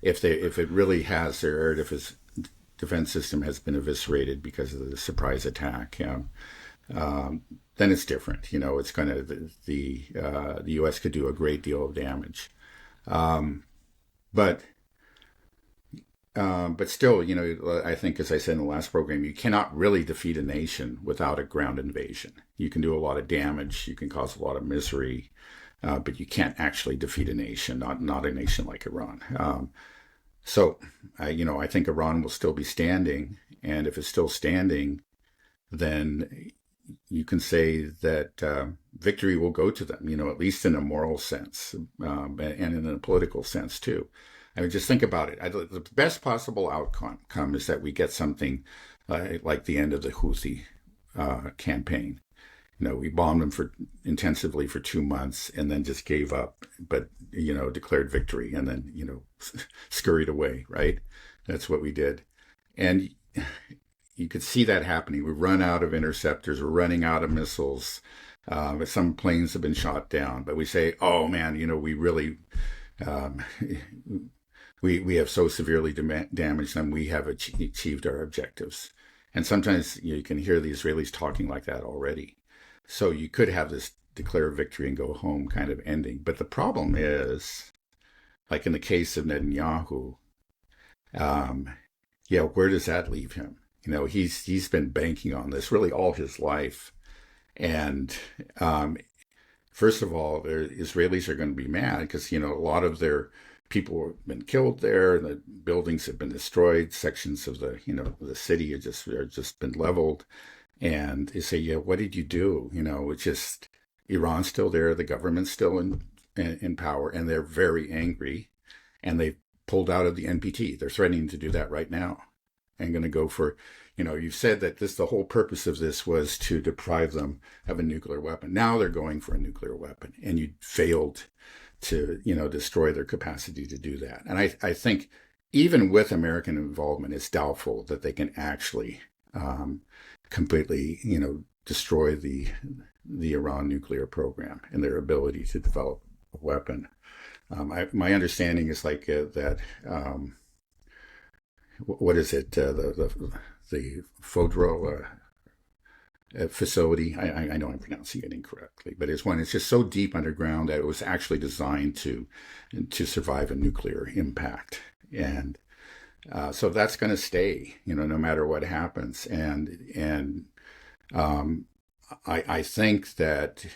Speaker 2: If it really has, their air defense system has been eviscerated because of the surprise attack, then it's different. It's going to, the U.S. could do a great deal of damage. But still, I think, as I said in the last program, you cannot really defeat a nation without a ground invasion. You can do a lot of damage, you can cause a lot of misery, but you can't actually defeat a nation, not a nation like Iran. So, I think Iran will still be standing, and if it's still standing, then you can say that victory will go to them, at least in a moral sense, and in a political sense too. I mean, just think about it. The best possible outcome is that we get something like the end of the Houthi campaign. We bombed them intensively for 2 months and then just gave up, but, declared victory and then, scurried away, right? That's what we did. And you could see that happening. We run out of interceptors. We're running out of missiles. Some planes have been shot down, but we say, oh man, we really, we have so severely damaged them. We have achieved our objectives. And sometimes you can hear the Israelis talking like that already. So you could have this declare victory and go home kind of ending. But the problem is, like in the case of Netanyahu, where does that leave him? He's been banking on this really all his life. And first of all, the Israelis are going to be mad because, a lot of their people have been killed there, and the buildings have been destroyed. Sections of the city are just been leveled. And they say, yeah, what did you do? It's just Iran's still there. The government's still in power, and they're very angry. And they pulled out of the NPT. They're threatening to do that right now. And going to go for, you've said that the whole purpose of this was to deprive them of a nuclear weapon. Now they're going for a nuclear weapon, and you failed to, destroy their capacity to do that. And I think even with American involvement, it's doubtful that they can actually completely, destroy the Iran nuclear program and their ability to develop a weapon. My understanding is like that. What is it? The Fodro facility. I know I'm pronouncing it incorrectly, but it's one. It's just so deep underground that it was actually designed to survive a nuclear impact, and so that's going to stay, no matter what happens. And I think that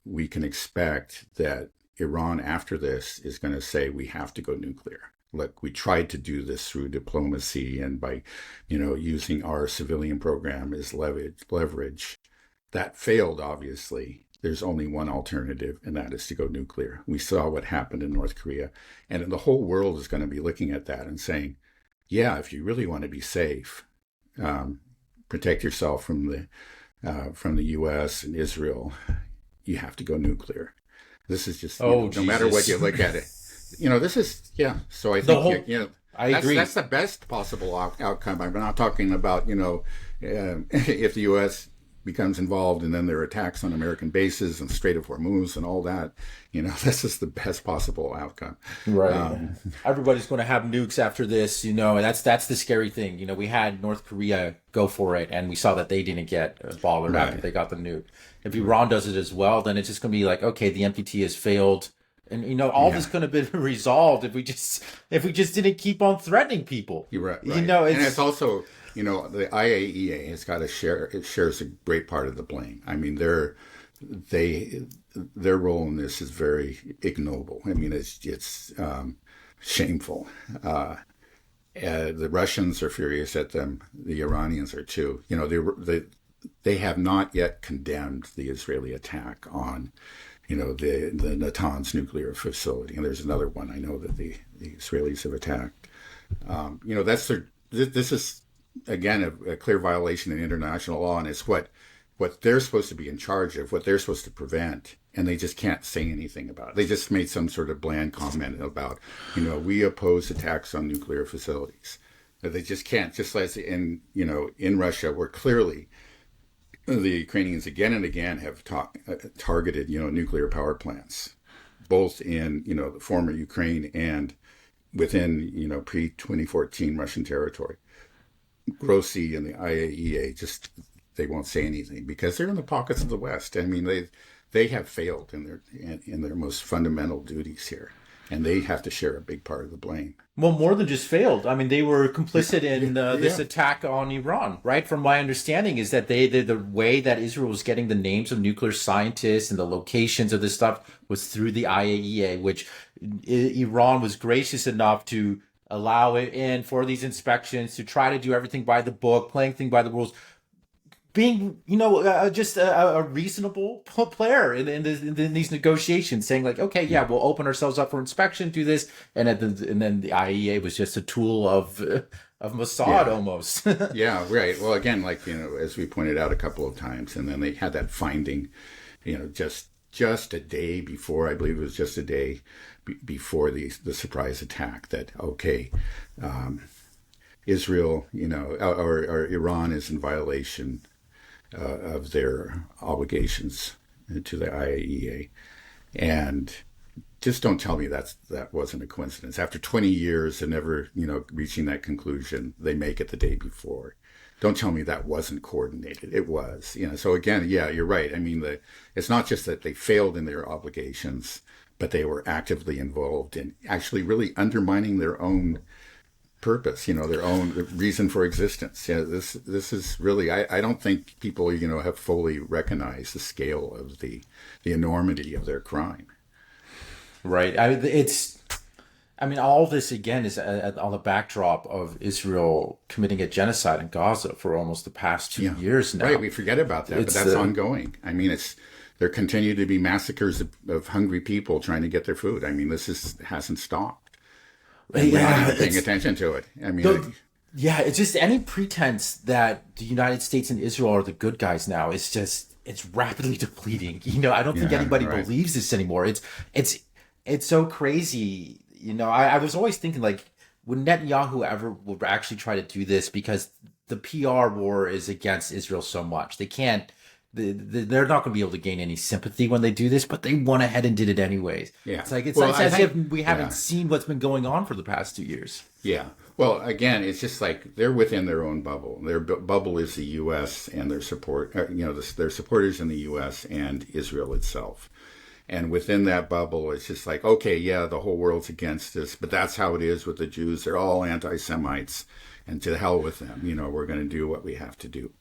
Speaker 2: we can expect that Iran after this is going to say we have to go nuclear. Look, we tried to do this through diplomacy and by, using our civilian program as leverage. That failed, obviously. There's only one alternative, and that is to go nuclear. We saw what happened in North Korea, and the whole world is going to be looking at that and saying, yeah, if you really want to be safe, protect yourself from the U.S. and Israel, you have to go nuclear. This is just,
Speaker 1: Oh,
Speaker 2: no matter what
Speaker 1: Jesus.
Speaker 2: you look at it, this is, yeah. So I
Speaker 1: The
Speaker 2: think,
Speaker 1: whole, I agree.
Speaker 2: that's the best possible outcome. I'm not talking about, if the U.S. becomes involved and then there are attacks on American bases and Strait of Hormuz and all that, this is the best possible outcome.
Speaker 1: Right. Everybody's going to have nukes after this, and that's the scary thing. We had North Korea go for it, and we saw that they didn't get bothered after
Speaker 2: Right.
Speaker 1: they got the nuke. If Iran does it as well, then it's just going to be like, okay, the NPT has failed, and all this could have been resolved if we just didn't keep on threatening people.
Speaker 2: You're right.
Speaker 1: It's,
Speaker 2: And it's also, the IAEA has got to share. It shares a great part of the blame. I mean, their role in this is very ignoble. I mean, it's shameful. The Russians are furious at them. The Iranians are too. They have not yet condemned the Israeli attack on, the Natanz nuclear facility. And there's another one I know that the Israelis have attacked. This is, again, a clear violation of international law, and it's what they're supposed to be in charge of, what they're supposed to prevent, and they just can't say anything about it. They just made some sort of bland comment about, we oppose attacks on nuclear facilities. They just can't, just as in Russia, where clearly the Ukrainians again and again have targeted, nuclear power plants, both in, the former Ukraine and within, pre-2014 Russian territory. Grossi and the IAEA they won't say anything because they're in the pockets of the West. I mean, they have failed in their most fundamental duties here, and they have to share a big part of the blame.
Speaker 1: Well, more than just failed. I mean, they were complicit in this attack on Iran, right? From my understanding is that the way that Israel was getting the names of nuclear scientists and the locations of this stuff was through the IAEA, which Iran was gracious enough to allow it in for these inspections, to try to do everything by the book, playing things by the rules, being, just a reasonable player in these negotiations, saying like, okay, yeah, we'll open ourselves up for inspection, do this, and then the IAEA was just a tool of Mossad almost.
Speaker 2: Yeah, right. Well, again, as we pointed out a couple of times, and then they had that finding, just a day before, I believe it was just a day before the surprise attack, that Israel, or Iran is in violation of their obligations to the IAEA, and just don't tell me that wasn't a coincidence. After 20 years and never, reaching that conclusion, they make it the day before. Don't tell me that wasn't coordinated. It was, So again, yeah, you're right. I mean, it's not just that they failed in their obligations, but they were actively involved in actually really undermining their own purpose, their own reason for existence. Yeah, this is really, I don't think people, have fully recognized the scale of the enormity of their crime.
Speaker 1: Right. All this again is on the backdrop of Israel committing a genocide in Gaza for almost the past 2 years now.
Speaker 2: Right. We forget about that, but that's ongoing. I mean, there continue to be massacres of hungry people trying to get their food. I mean, hasn't stopped. And we're not even paying attention to it. I mean,
Speaker 1: it's just any pretense that the United States and Israel are the good guys now. It's rapidly depleting. I don't think anybody believes this anymore. It's so crazy. I was always thinking, like, would Netanyahu ever would actually try to do this, because the PR war is against Israel so much. They can't. They're not going to be able to gain any sympathy when they do this, but they went ahead and did it anyways.
Speaker 2: Yeah.
Speaker 1: It's as if we haven't seen what's been going on for the past 2 years.
Speaker 2: Yeah. Well, again, it's just like they're within their own bubble. Their bubble is the U.S. and their support, their supporters in the U.S. and Israel itself. And within that bubble, it's just like, okay, yeah, the whole world's against us, but that's how it is with the Jews. They're all anti-Semites, and to hell with them. We're going to do what we have to do.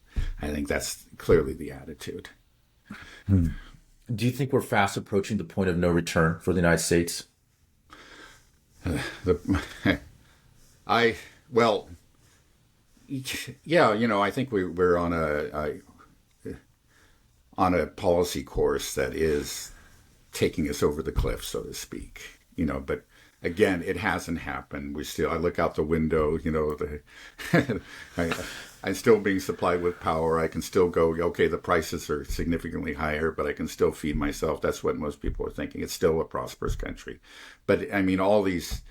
Speaker 2: I think that's clearly the attitude.
Speaker 1: Do you think we're fast approaching the point of no return for the United States?
Speaker 2: I think we're on a policy course that is taking us over the cliff, so to speak. But again, it hasn't happened. I look out the window, I'm still being supplied with power. I can still go, okay, the prices are significantly higher, but I can still feed myself. That's what most people are thinking. It's still a prosperous country. But I mean, all these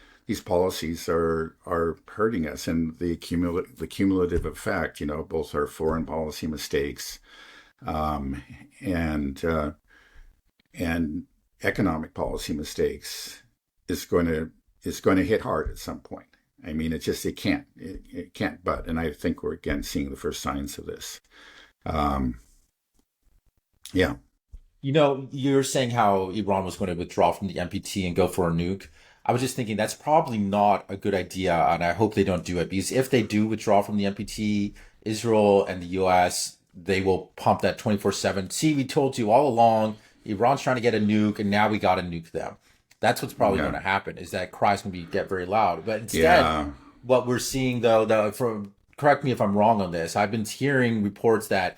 Speaker 2: policies are hurting us, and the cumulative effect, both our foreign policy mistakes, um, and economic policy mistakes is going to hit hard at some point. I mean, it can't but, and I think we're again seeing the first signs of this. Um, yeah,
Speaker 1: You're saying how Iran was going to withdraw from the NPT and go for a nuke. I was just thinking that's probably not a good idea, and I hope they don't do it, because if they do withdraw from the NPT, Israel and the US, they will pump that 24/7. See, we told you all along, Iran's trying to get a nuke, and now we got to nuke them. That's what's probably going
Speaker 2: yeah,
Speaker 1: to happen. Is that cry's going to get very loud. But instead,
Speaker 2: yeah.
Speaker 1: what we're seeing though, correct me if I'm wrong on this. I've been hearing reports that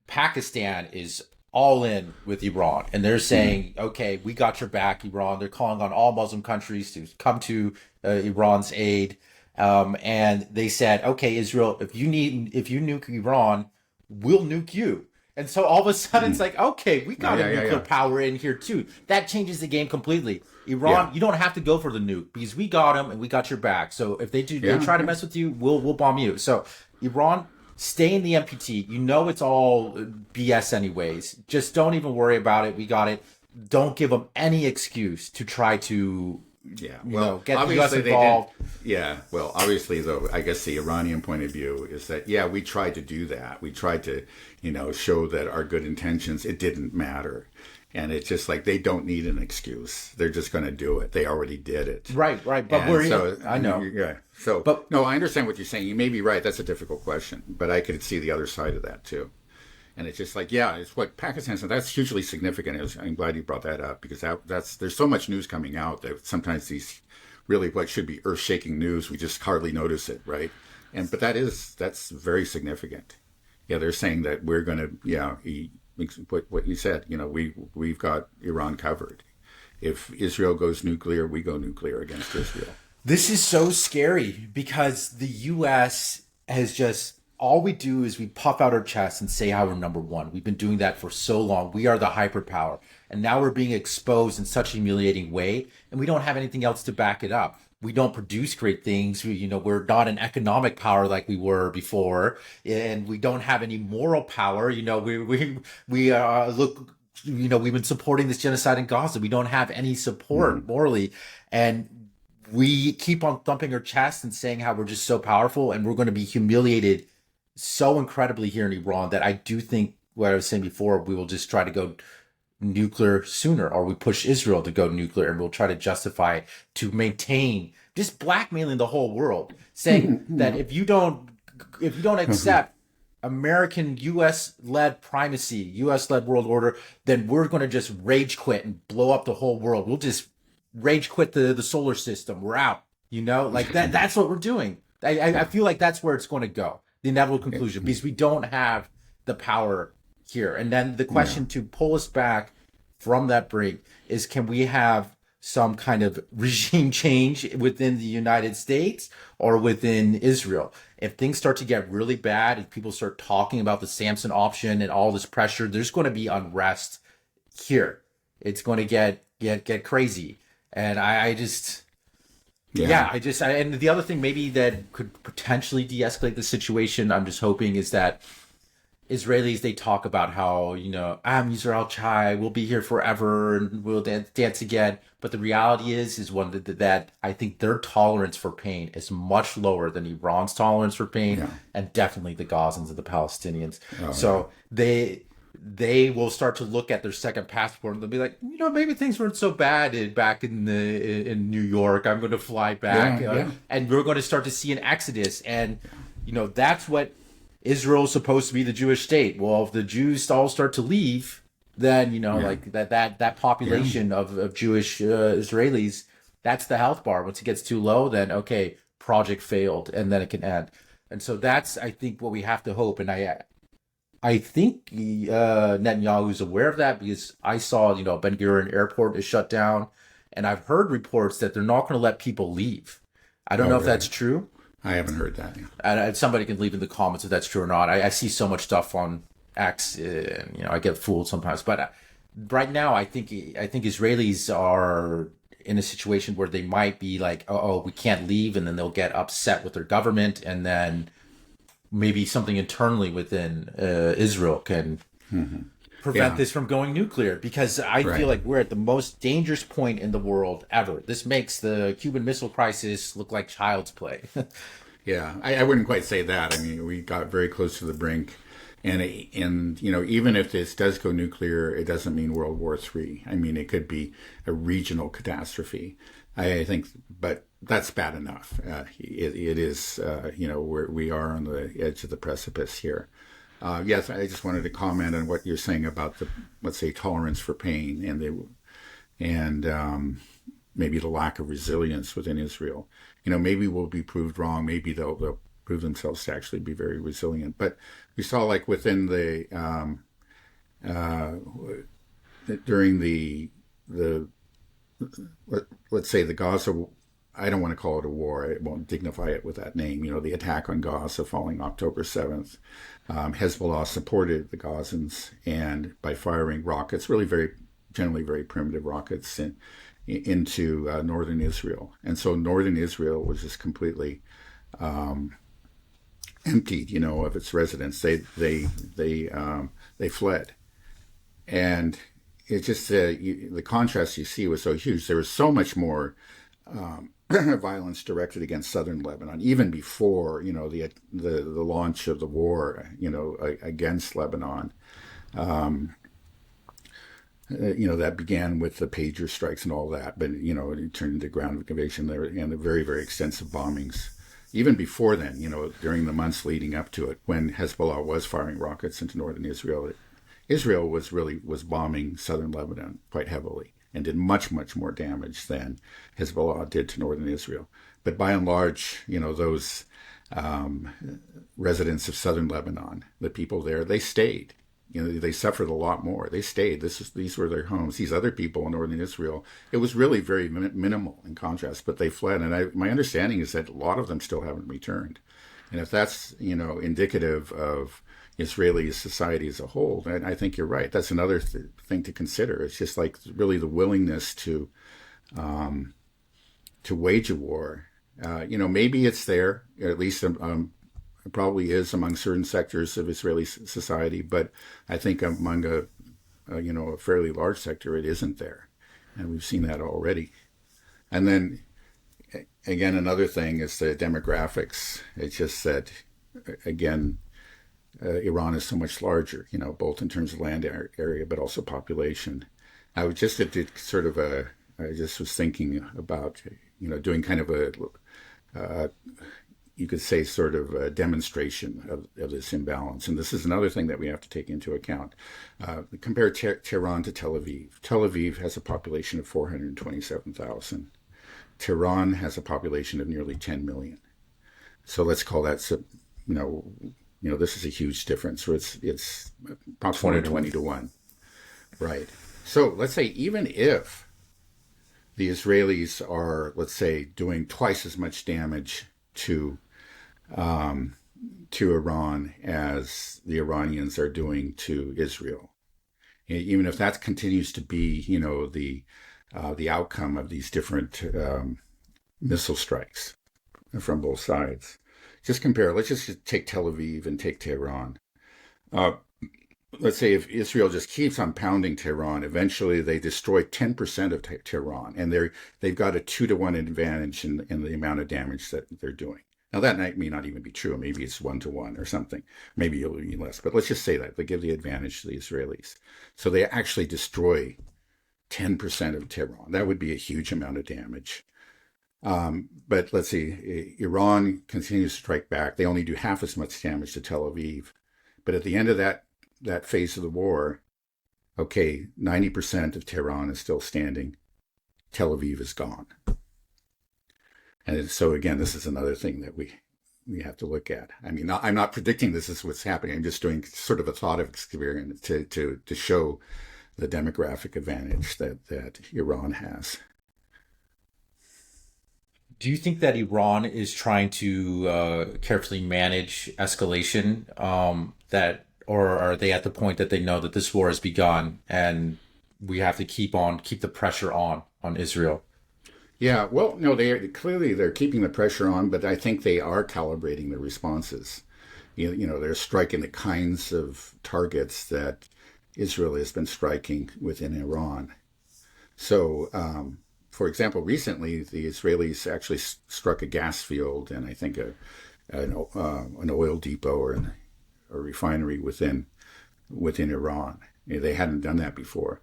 Speaker 1: Pakistan is all in with Iran, and they're
Speaker 2: Mm,
Speaker 1: saying, "Okay, we got your back, Iran." They're calling on all Muslim countries to come to Iran's aid, and they said, "Okay, Israel, if you nuke Iran, we'll nuke you." And so all of a sudden, it's
Speaker 2: mm.
Speaker 1: like, okay, we
Speaker 2: Yeah,
Speaker 1: got a
Speaker 2: yeah, yeah,
Speaker 1: nuclear
Speaker 2: yeah,
Speaker 1: power in here too. That changes the game completely.
Speaker 2: yeah,
Speaker 1: Iran, you don't have to go for the nuke because we got them and we got your back. So if they
Speaker 2: yeah,
Speaker 1: try to
Speaker 2: yeah.
Speaker 1: mess with you, we'll bomb you. So Iran, stay in the NPT. You know it's all BS anyways. Just don't even worry about it. We got it. Don't give them any excuse to try to
Speaker 2: Yeah. Well,
Speaker 1: get the US
Speaker 2: obviously they didn't.
Speaker 1: involved.
Speaker 2: Yeah. Well, obviously though, I guess the Iranian point of view is that yeah, we tried to do that. We tried to, show that our good intentions it didn't matter, and it's just like they don't need an excuse. They're just going to do it. They already did it.
Speaker 1: Right, right. But
Speaker 2: And
Speaker 1: we're
Speaker 2: so,
Speaker 1: I know.
Speaker 2: yeah. So,
Speaker 1: But
Speaker 2: no, I understand what you're saying. You may be right. That's a difficult question, but I could see the other side of that too. And it's just like, yeah, it's what Pakistan said. That's hugely significant. I'm glad you brought that up because that's there's so much news coming out that sometimes these really what should be earth-shaking news we just hardly notice it, right? But that's very significant. Yeah, they're saying that we're going to what you said. We've got Iran covered. If Israel goes nuclear, we go nuclear against Israel.
Speaker 1: this is so scary because the US has just all we do is we puff out our chests and say how we're number one. We've been doing that for so long. We are the hyperpower. And now we're being exposed in such a humiliating way, and we don't have anything else to back it up. We don't produce great things. We're not an economic power like we were before, and we don't have any moral power. We look. We've been supporting this genocide in Gaza. We don't have any support
Speaker 2: Hmm.
Speaker 1: morally, and we keep on thumping our chest and saying how we're just so powerful, and we're going to be humiliated so incredibly here in Iran that I do think what I was saying before, we will just try to go nuclear sooner, or we push Israel to go nuclear, and we'll try to justify it to maintain just blackmailing the whole world, saying that if you don't accept American US led primacy, US led world order, then we're going to just rage quit and blow up the whole world. We'll just rage quit the solar system. We're out. Like that's what we're doing. I feel like that's where it's going to go, the inevitable conclusion, because we don't have the power here. And then the
Speaker 2: Yeah.
Speaker 1: question to pull us back from that break is, can we have some kind of regime change within the United States or within Israel? If things start to get really bad, if people start talking about the Samson option and all this pressure, there's going to be unrest here. It's going to get crazy. And I just,
Speaker 2: Yeah.
Speaker 1: and the other thing maybe that could potentially de-escalate the situation, I'm just hoping, is that Israelis, they talk about how, I'm Yisrael Chai, we'll be here forever and we'll dance again. But the reality is one that I think their tolerance for pain is much lower than Iran's tolerance for pain,
Speaker 2: Yeah.
Speaker 1: and definitely the Gazans and the Palestinians.
Speaker 2: Oh, yeah.
Speaker 1: So they will start to look at their second passport and they'll be like, maybe things weren't so bad back in New York. I'm going to fly back,
Speaker 2: Yeah. Yeah.
Speaker 1: and we're going to start to see an exodus. And that's what Israel is supposed to be, the Jewish state. Well, if the Jews all start to leave, then like that population of Jewish Israelis, that's the health bar. Once it gets too low, then okay, project failed, and then it can end. And so that's, I think, what we have to hope. And I think Netanyahu is aware of that, because I saw Ben Gurion Airport is shut down, And I've heard reports that they're not going to let people leave. I don't
Speaker 2: Oh,
Speaker 1: know if
Speaker 2: really?
Speaker 1: that's true.
Speaker 2: I haven't heard that.
Speaker 1: And somebody can leave in the comments if that's true or not. I see so much stuff on X, and I get fooled sometimes. But right now, I think Israelis are in a situation where they might be like, oh, we can't leave, and then they'll get upset with their government, and then maybe something internally within Israel can prevent
Speaker 2: Yeah,
Speaker 1: this from going nuclear, because I
Speaker 2: right.
Speaker 1: feel like we're at the most dangerous point in the world ever. This makes the Cuban Missile Crisis look like child's play.
Speaker 2: Yeah, I wouldn't quite say that. I mean, we got very close to the brink, and even if this does go nuclear, it doesn't mean World War III. I mean, it could be a regional catastrophe. I think, but that's bad enough. It is, we are on the edge of the precipice here. Yes, I just wanted to comment on what you're saying about the, let's say, tolerance for pain and maybe the lack of resilience within Israel. Maybe we'll be proved wrong. Maybe they'll prove themselves to actually be very resilient. But we saw, like, within the uh, during the let's say the Gaza. I don't want to call it a war. I won't dignify it with that name. The attack on Gaza following October 7th. Hezbollah supported the Gazans and by firing rockets, really generally very primitive rockets into northern Israel. And so northern Israel was just completely emptied, of its residents. They fled, and it's just the contrast you see was so huge. There was so much more violence directed against southern Lebanon, even before the launch of the war, against Lebanon. That began with the pager strikes and all that, but it turned into ground invasion there and the very, very extensive bombings. Even before then, during the months leading up to it, when Hezbollah was firing rockets into northern Israel, Israel was bombing southern Lebanon quite heavily and did much, much more damage than Hezbollah did to northern Israel. But by and large, those residents of southern Lebanon, the people there, they stayed. They suffered a lot more. They stayed. These were their homes. These other people in northern Israel, it was really very minimal in contrast, but they fled. And my understanding is that a lot of them still haven't returned. And if that's, indicative of Israeli society as a whole, then I think you're right. That's another thing to consider. It's just like really the willingness to wage a war. Maybe it's there, or at least it probably is among certain sectors of Israeli society, but I think among a fairly large sector, it isn't there, and we've seen that already. And then again, another thing is the demographics. It's just that again, Iran is so much larger, both in terms of land area, but also population. I was just I just was thinking about, doing kind of you could say sort of a demonstration of this imbalance. And this is another thing that we have to take into account. Compare Tehran to Tel Aviv. Tel Aviv has a population of 427,000. Tehran has a population of nearly 10 million. So let's call that, this is a huge difference. So it's approximately 20 to 1. Right. So let's say even if the Israelis are, let's say, doing twice as much damage to Iran as the Iranians are doing to Israel, even if that continues to be, the outcome of these different missile strikes from both sides. Just compare. Let's just take Tel Aviv and take Tehran. Let's say if Israel just keeps on pounding Tehran, eventually they destroy 10% of Tehran, and they've got a 2-to-1 advantage in the amount of damage that they're doing. Now that may not even be true. Maybe it's 1-to-1 or something. Maybe it'll be less. But let's just say that they give the advantage to the Israelis. So they actually destroy 10% of Tehran. That would be a huge amount of damage. But let's see, Iran continues to strike back. They only do half as much damage to Tel Aviv. But at the end of that phase of the war, okay, 90% of Tehran is still standing. Tel Aviv is gone. And so again, this is another thing that we have to look at. I mean, I'm not predicting this is what's happening. I'm just doing sort of a thought experiment to show the demographic advantage that Iran has.
Speaker 1: Do you think that Iran is trying to carefully manage escalation? That or are they at the point that they know that this war has begun and we have to keep the pressure on Israel?
Speaker 2: Yeah, well, no, they're keeping the pressure on, but I think they are calibrating the responses. They're striking the kinds of targets that Israel has been striking within Iran. So, for example, recently the Israelis actually struck a gas field and I think an oil depot or a refinery within Iran. They hadn't done that before.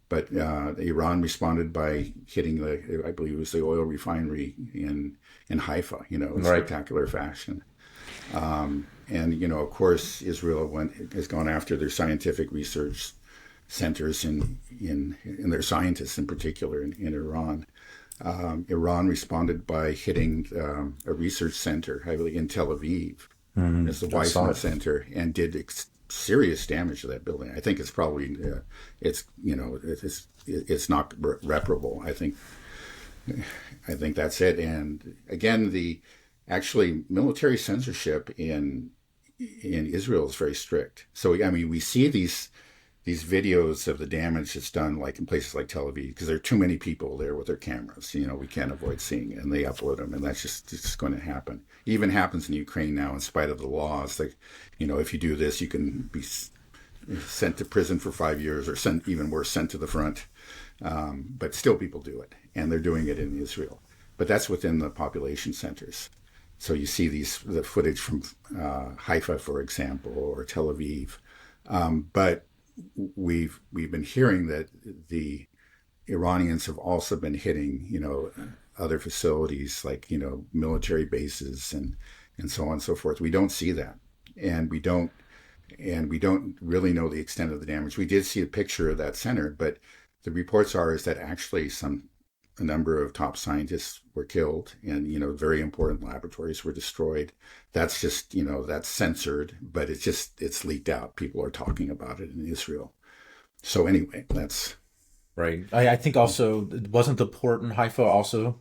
Speaker 2: But Iran responded by hitting I believe it was the oil refinery in Haifa, in
Speaker 1: Right.
Speaker 2: spectacular fashion. And of course, Israel has gone after their scientific research centers in their scientists in particular in Iran. Iran responded by hitting a research center, I believe, in Tel Aviv, as the
Speaker 1: I saw
Speaker 2: Weizmann
Speaker 1: it.
Speaker 2: Center, and did serious damage to that building. I think it's probably it's not reparable. I think that's it. And again, the actually military censorship in Israel is very strict. So I mean, we see these videos of the damage that's done, like in places like Tel Aviv, because there are too many people there with their cameras. We can't avoid seeing it, and they upload them, and that's just going to happen. It even happens in Ukraine now, in spite of the laws. Like, if you do this, you can be sent to prison for 5 years, or even worse, sent to the front. But still, people do it, and they're doing it in Israel. But that's within the population centers. So you see the footage from Haifa, for example, or Tel Aviv. But we've been hearing that the Iranians have also been hitting, other facilities like, military bases and so on and so forth. We don't see that, and we don't really know the extent of the damage. We did see a picture of that center, but the reports is that actually a number of top scientists were killed, and very important laboratories were destroyed. That's just that's censored, but it's leaked out. People are talking about it in Israel. So anyway, that's
Speaker 1: Right. I think also wasn't the port in Haifa also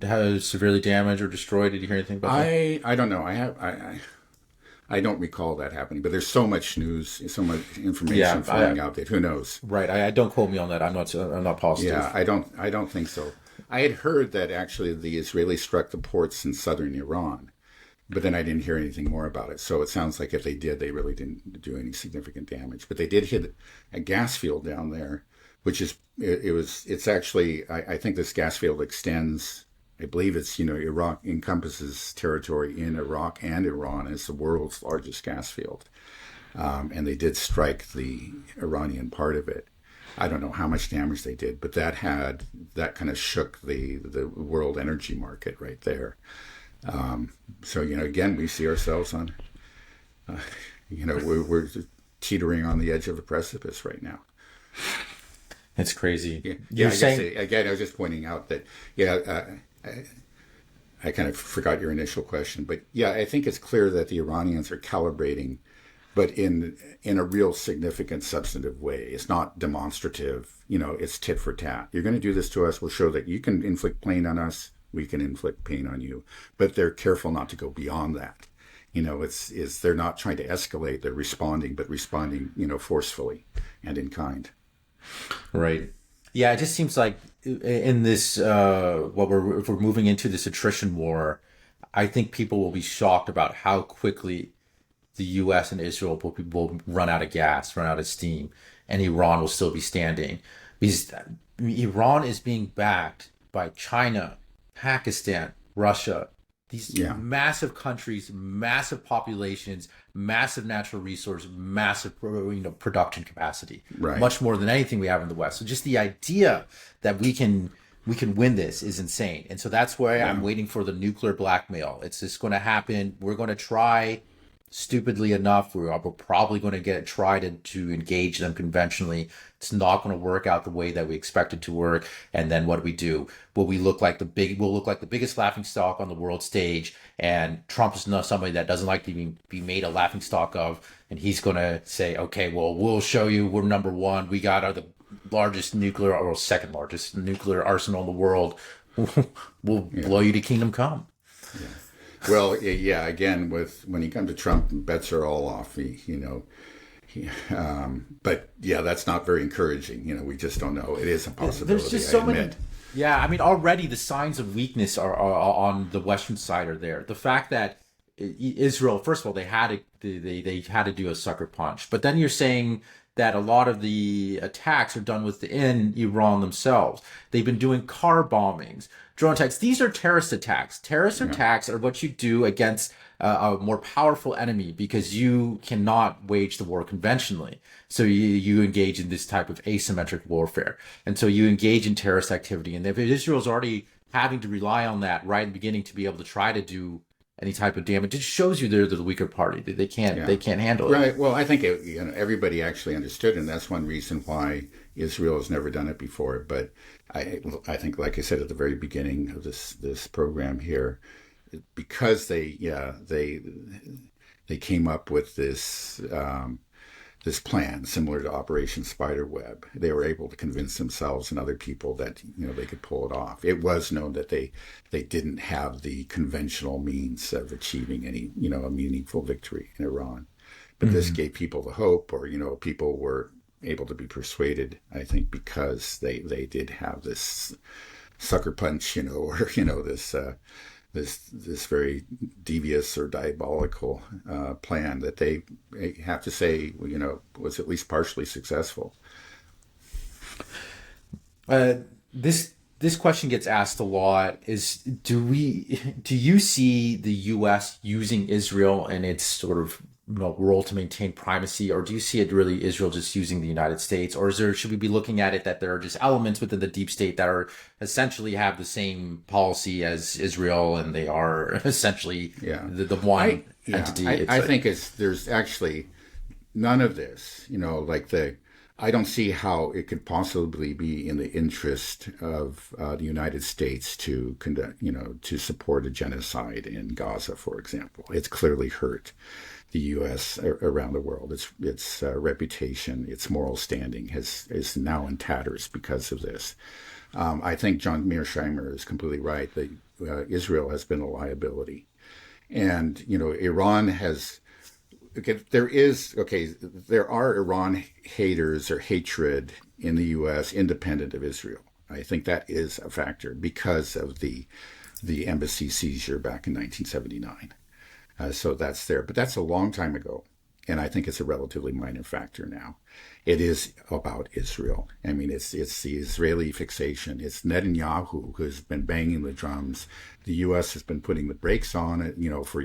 Speaker 1: has severely damaged or destroyed? Did you hear anything about that?
Speaker 2: I don't know. I don't recall that happening, but there's so much news, so much information flowing out that who knows.
Speaker 1: Right. I don't quote me on that. I'm not positive.
Speaker 2: Yeah, I don't think so. I had heard that actually the Israelis struck the ports in southern Iran, but then I didn't hear anything more about it. So it sounds like if they did, they really didn't do any significant damage. But they did hit a gas field down there, which is it's actually I think this gas field extends. I believe it's Iraq encompasses territory in Iraq and Iran. It's the world's largest gas field, and they did strike the Iranian part of it. I don't know how much damage they did, but that kind of shook the world energy market right there. So again, we see ourselves on, we're teetering on the edge of a precipice right now.
Speaker 1: It's crazy.
Speaker 2: Yeah,
Speaker 1: You're
Speaker 2: I guess
Speaker 1: saying
Speaker 2: again, I was just pointing out that I kind of forgot your initial question, but yeah, I think it's clear that the Iranians are calibrating, but in a real significant, substantive way. It's not demonstrative. It's tit for tat. You're going to do this to us. We'll show that you can inflict pain on us. We can inflict pain on you. But they're careful not to go beyond that. They're not trying to escalate. They're responding, but responding, forcefully and in kind.
Speaker 1: right. Yeah, it just seems like in this if we're moving into this attrition war, I think people will be shocked about how quickly the U.S. and Israel will run out of gas, run out of steam, and Iran will still be standing. Because Iran is being backed by China, Pakistan, Russia, these massive countries, massive populations, massive natural resource, massive production capacity,
Speaker 2: Right.
Speaker 1: much more than anything we have in the West. So just the idea that we can win this is insane. And so that's why I'm waiting for the nuclear blackmail. It's just going to happen. We're going to try. Stupidly enough, we're probably going to try to engage them conventionally. It's not going to work out the way that we expect it to work. And then what do? We'll look like the biggest laughing stock on the world stage. And Trump is not somebody that doesn't like to be made a laughing stock of. And he's going to say, okay, well, we'll show you we're number one. We got the largest nuclear or second largest nuclear arsenal in the world. will blow you to kingdom come.
Speaker 2: Well, yeah. Again, when you come to Trump, bets are all off. But yeah, that's not very encouraging. We just don't know. It is a possibility.
Speaker 1: There's just so
Speaker 2: I
Speaker 1: many.
Speaker 2: admit.
Speaker 1: Yeah, I mean, already the signs of weakness are on the Western side are there. The fact that Israel, first of all, they had to do a sucker punch, but then you're saying that a lot of the attacks are done within Iran themselves. They've been doing car bombings, drone attacks. These are terrorist attacks. Terrorist attacks are what you do against a more powerful enemy because you cannot wage the war conventionally. So you engage in this type of asymmetric warfare. And so you engage in terrorist activity. And if Israel's already having to rely on that right in the beginning to be able to try to do any type of damage, it shows you they're the weaker party. They can't handle it.
Speaker 2: Right. Well, I think everybody actually understood, and that's one reason why Israel has never done it before. But I think, like I said at the very beginning of this program here, because they came up with this plan similar to Operation Spiderweb. They were able to convince themselves and other people that they could pull it off. It was known that they didn't have the conventional means of achieving any a meaningful victory in Iran, but this gave people the hope, or people were able to be persuaded. I think because they did have this sucker punch, or this very devious or diabolical plan that they have to say, was at least partially successful.
Speaker 1: This question gets asked a lot: is do you see the U.S. using Israel and its sort of role to maintain primacy, or do you see it really Israel just using the United States, or should we be looking at it that there are just elements within the deep state that are essentially have the same policy as Israel, and they are essentially the one entity?
Speaker 2: I think there's actually none of this. I don't see how it could possibly be in the interest of the United States to conduct, to support a genocide in Gaza, for example. It's clearly hurt the U.S. around the world. Its reputation, its moral standing is now in tatters because of this. I think John Mearsheimer is completely right that Israel has been a liability, and Iran has. There are Iran haters or hatred in the U.S. independent of Israel. I think that is a factor because of the embassy seizure back in 1979. So that's there. But that's a long time ago. And I think it's a relatively minor factor now. It is about Israel. I mean, it's the Israeli fixation. It's Netanyahu who's been banging the drums. The U.S. has been putting the brakes on it, for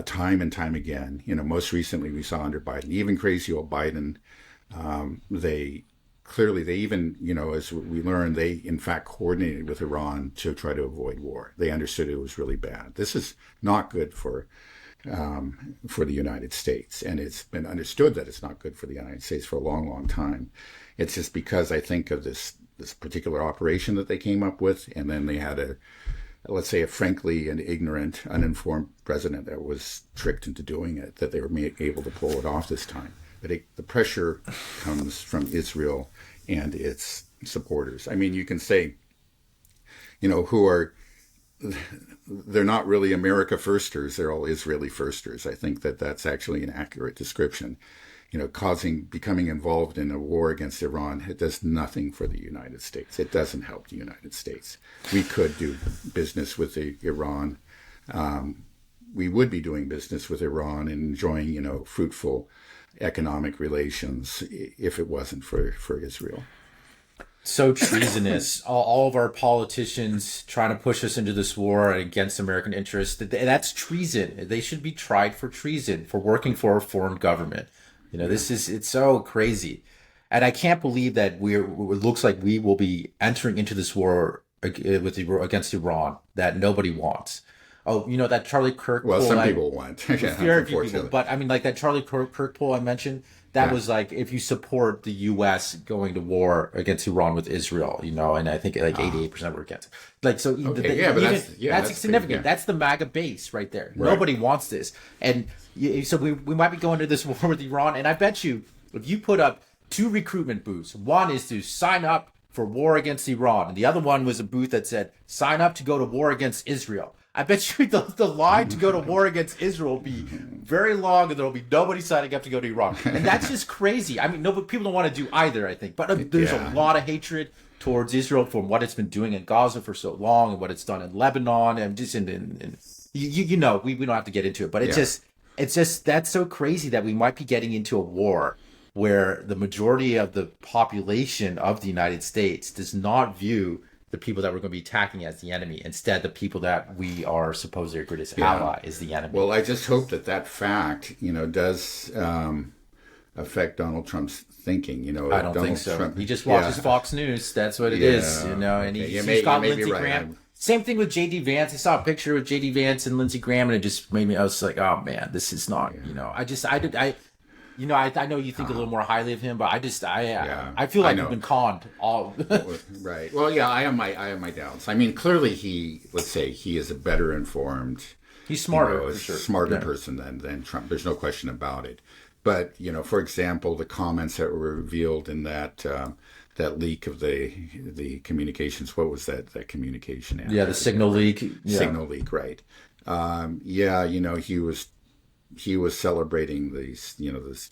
Speaker 2: time and time again. Most recently we saw under Biden, even crazy old Biden, they even, as we learned, they in fact coordinated with Iran to try to avoid war. They understood it was really bad. This is not good for the United States, and it's been understood that it's not good for the United States for a long, long time. It's just because I think of this particular operation that they came up with, and then they had let's say a frankly and ignorant, uninformed president that was tricked into doing it, that they were able to pull it off this time. But the pressure comes from Israel and its supporters. I mean, you can say, they're not really America firsters, they're all Israeli firsters. I think that's actually an accurate description. Becoming involved in a war against Iran, it does nothing for the United States. It doesn't help the United States. We could do business with Iran. We would be doing business with Iran and enjoying, fruitful economic relations if it wasn't for Israel.
Speaker 1: So treasonous. All of our politicians trying to push us into this war against American interests. That's treason. They should be tried for treason, for working for a foreign government. It's so crazy. And I can't believe that it looks like we will be entering into this war against Iran that nobody wants. Oh, that Charlie Kirk poll.
Speaker 2: Well, some people want.
Speaker 1: Very few people. But I mean, like that Charlie Kirk poll I mentioned, that was like if you support the U.S. going to war against Iran with Israel, and I think like 88% were against. That's significant.
Speaker 2: Yeah.
Speaker 1: That's the MAGA base right there. Right. Nobody wants this, and so we might be going to this war with Iran. And I bet you, if you put up 2 recruitment booths, one is to sign up for war against Iran. And the other one was a booth that said, sign up to go to war against Israel. I bet you the line to go to war against Israel will be very long, and there will be nobody signing up to go to Iran. And that's just crazy. I mean, no, but people don't want to do either, I think. But there's a lot of hatred towards Israel from what it's been doing in Gaza for so long, and what it's done in Lebanon, and just in you know, we don't have to get into it. But it's just that's so crazy that we might be getting into a war where the majority of the population of the United States does not view the people that we're going to be attacking as the enemy. Instead, the people that we are supposedly our greatest ally is the enemy.
Speaker 2: Well, I just hope that fact, does affect Donald Trump's thinking.
Speaker 1: I don't think so. He just watches Fox News. That's what it is. And he's got Lindsey Graham. Same thing with J.D. Vance. I saw a picture with J.D. Vance and Lindsey Graham, and it just made me. I was like, oh man, this is not. I know you think a little more highly of him, but I feel like you've been conned all.
Speaker 2: Right. Well, yeah, I have my doubts. I mean, clearly he is a better informed.
Speaker 1: He's smarter,
Speaker 2: for sure. Smarter person than Trump. There's no question about it. But for example, the comments that were revealed in that leak of the communications. What was that communication?
Speaker 1: The signal leak.
Speaker 2: Signal leak, right? He was celebrating this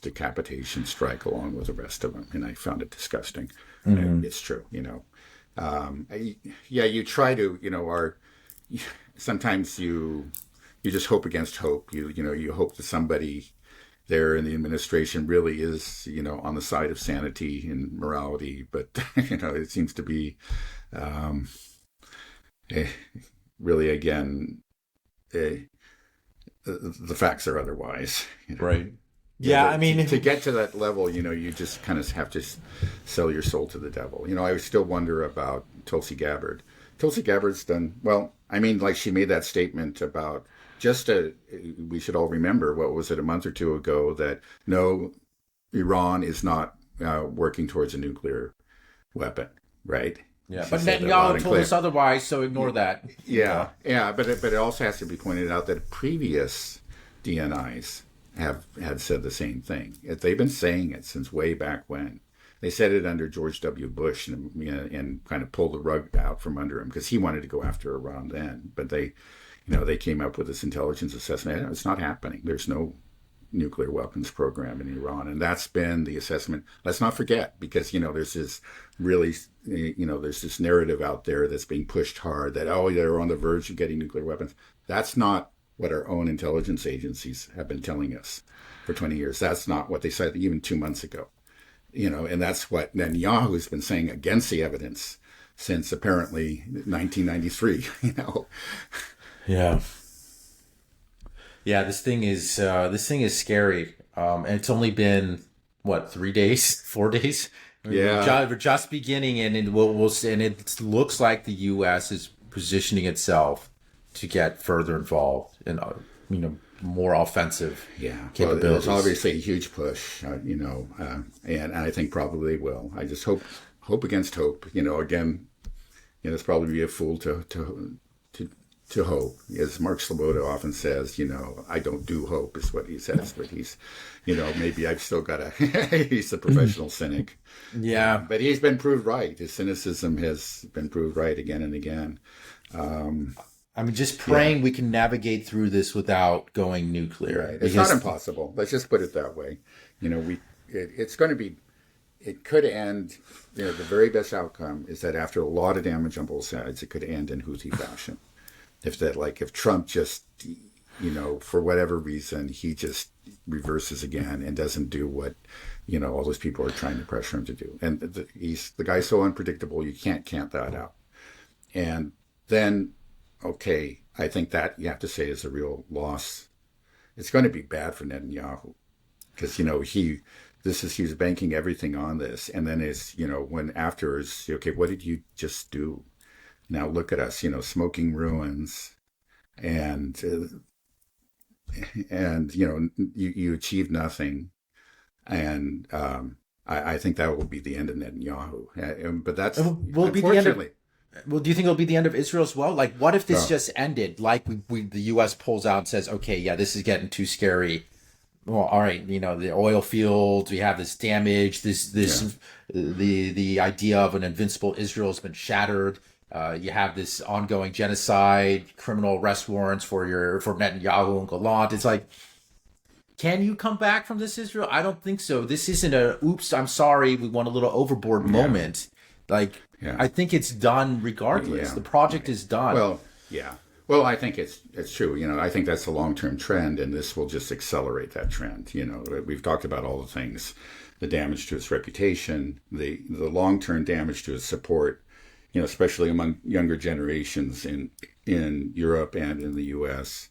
Speaker 2: decapitation strike along with the rest of them, and I found it disgusting. Mm-hmm. It's true, you try to, sometimes you just hope against hope. You hope that somebody there in the administration really is, on the side of sanity and morality, but it seems to be really again. The facts are otherwise.
Speaker 1: Right. Yeah, I mean...
Speaker 2: To get to that level, you just kind of have to sell your soul to the devil. I still wonder about Tulsi Gabbard. Tulsi Gabbard's done... Well, I mean, like she made that statement about we should all remember, what was it, a month or two ago, that no, Iran is not working towards a nuclear weapon, right?
Speaker 1: Yeah, but Netanyahu told us otherwise, so ignore that.
Speaker 2: Yeah, but it also has to be pointed out that previous DNIs had said the same thing. They've been saying it since way back when. They said it under George W. Bush and kind of pulled the rug out from under him because he wanted to go after Iran then. But they came up with this intelligence assessment. It's not happening. There's no nuclear weapons program in Iran, and that's been the assessment. Let's not forget, because there's this really there's this narrative out there that's being pushed hard that they're on the verge of getting nuclear weapons. That's not what our own intelligence agencies have been telling us for 20 years. That's not what they said even 2 months ago. And that's what Netanyahu's been saying against the evidence since apparently 1993.
Speaker 1: Yeah, this thing is scary, and it's only been 3 days, 4 days. We're just beginning, and it looks like the U.S. is positioning itself to get further involved in more offensive capabilities.
Speaker 2: Well, there's obviously a huge push, and I think probably will. I just hope against hope. Again, it's probably be a fool to hope. As Mark Sloboda often says, I don't do hope is what he says, but he's, maybe I've still got he's a professional cynic.
Speaker 1: Yeah.
Speaker 2: But he's been proved right. His cynicism has been proved right again and again.
Speaker 1: Just praying we can navigate through this without going nuclear.
Speaker 2: Right. It's not impossible. Let's just put it that way. It's going to be, it could end, the very best outcome is that after a lot of damage on both sides, it could end in Houthi fashion. If Trump just, for whatever reason, he just reverses again and doesn't do what, all those people are trying to pressure him to do. And the guy's so unpredictable, you can't count that out. And then, okay, I think that you have to say is a real loss. It's going to be bad for Netanyahu because, he was banking everything on this. And then when afterwards, okay, what did you just do? Now look at us, smoking ruins, and you achieved nothing, and I think that will be the end of Netanyahu. But that's
Speaker 1: will be the end of. Well, do you think it'll be the end of Israel as well? Like, what if this just ended? Like, the U.S. pulls out and says, "Okay, yeah, this is getting too scary. well, all right, the oil fields, we have this damage,
Speaker 2: Yeah.
Speaker 1: the idea of an invincible Israel has been shattered. You have this ongoing genocide, criminal arrest warrants for Netanyahu and Gallant. It's like, can you come back from this, Israel? I don't think so. This isn't a oops, I'm sorry, we went a little overboard
Speaker 2: Yeah.
Speaker 1: moment. Like,
Speaker 2: Yeah.
Speaker 1: I think it's done regardless.
Speaker 2: Yeah.
Speaker 1: The project is done.
Speaker 2: Well, yeah. Well, I think it's true. I think that's a long-term trend, and this will just accelerate that trend. We've talked about all the things, the damage to its reputation, the long-term damage to its support, especially among younger generations in Europe and in the U.S.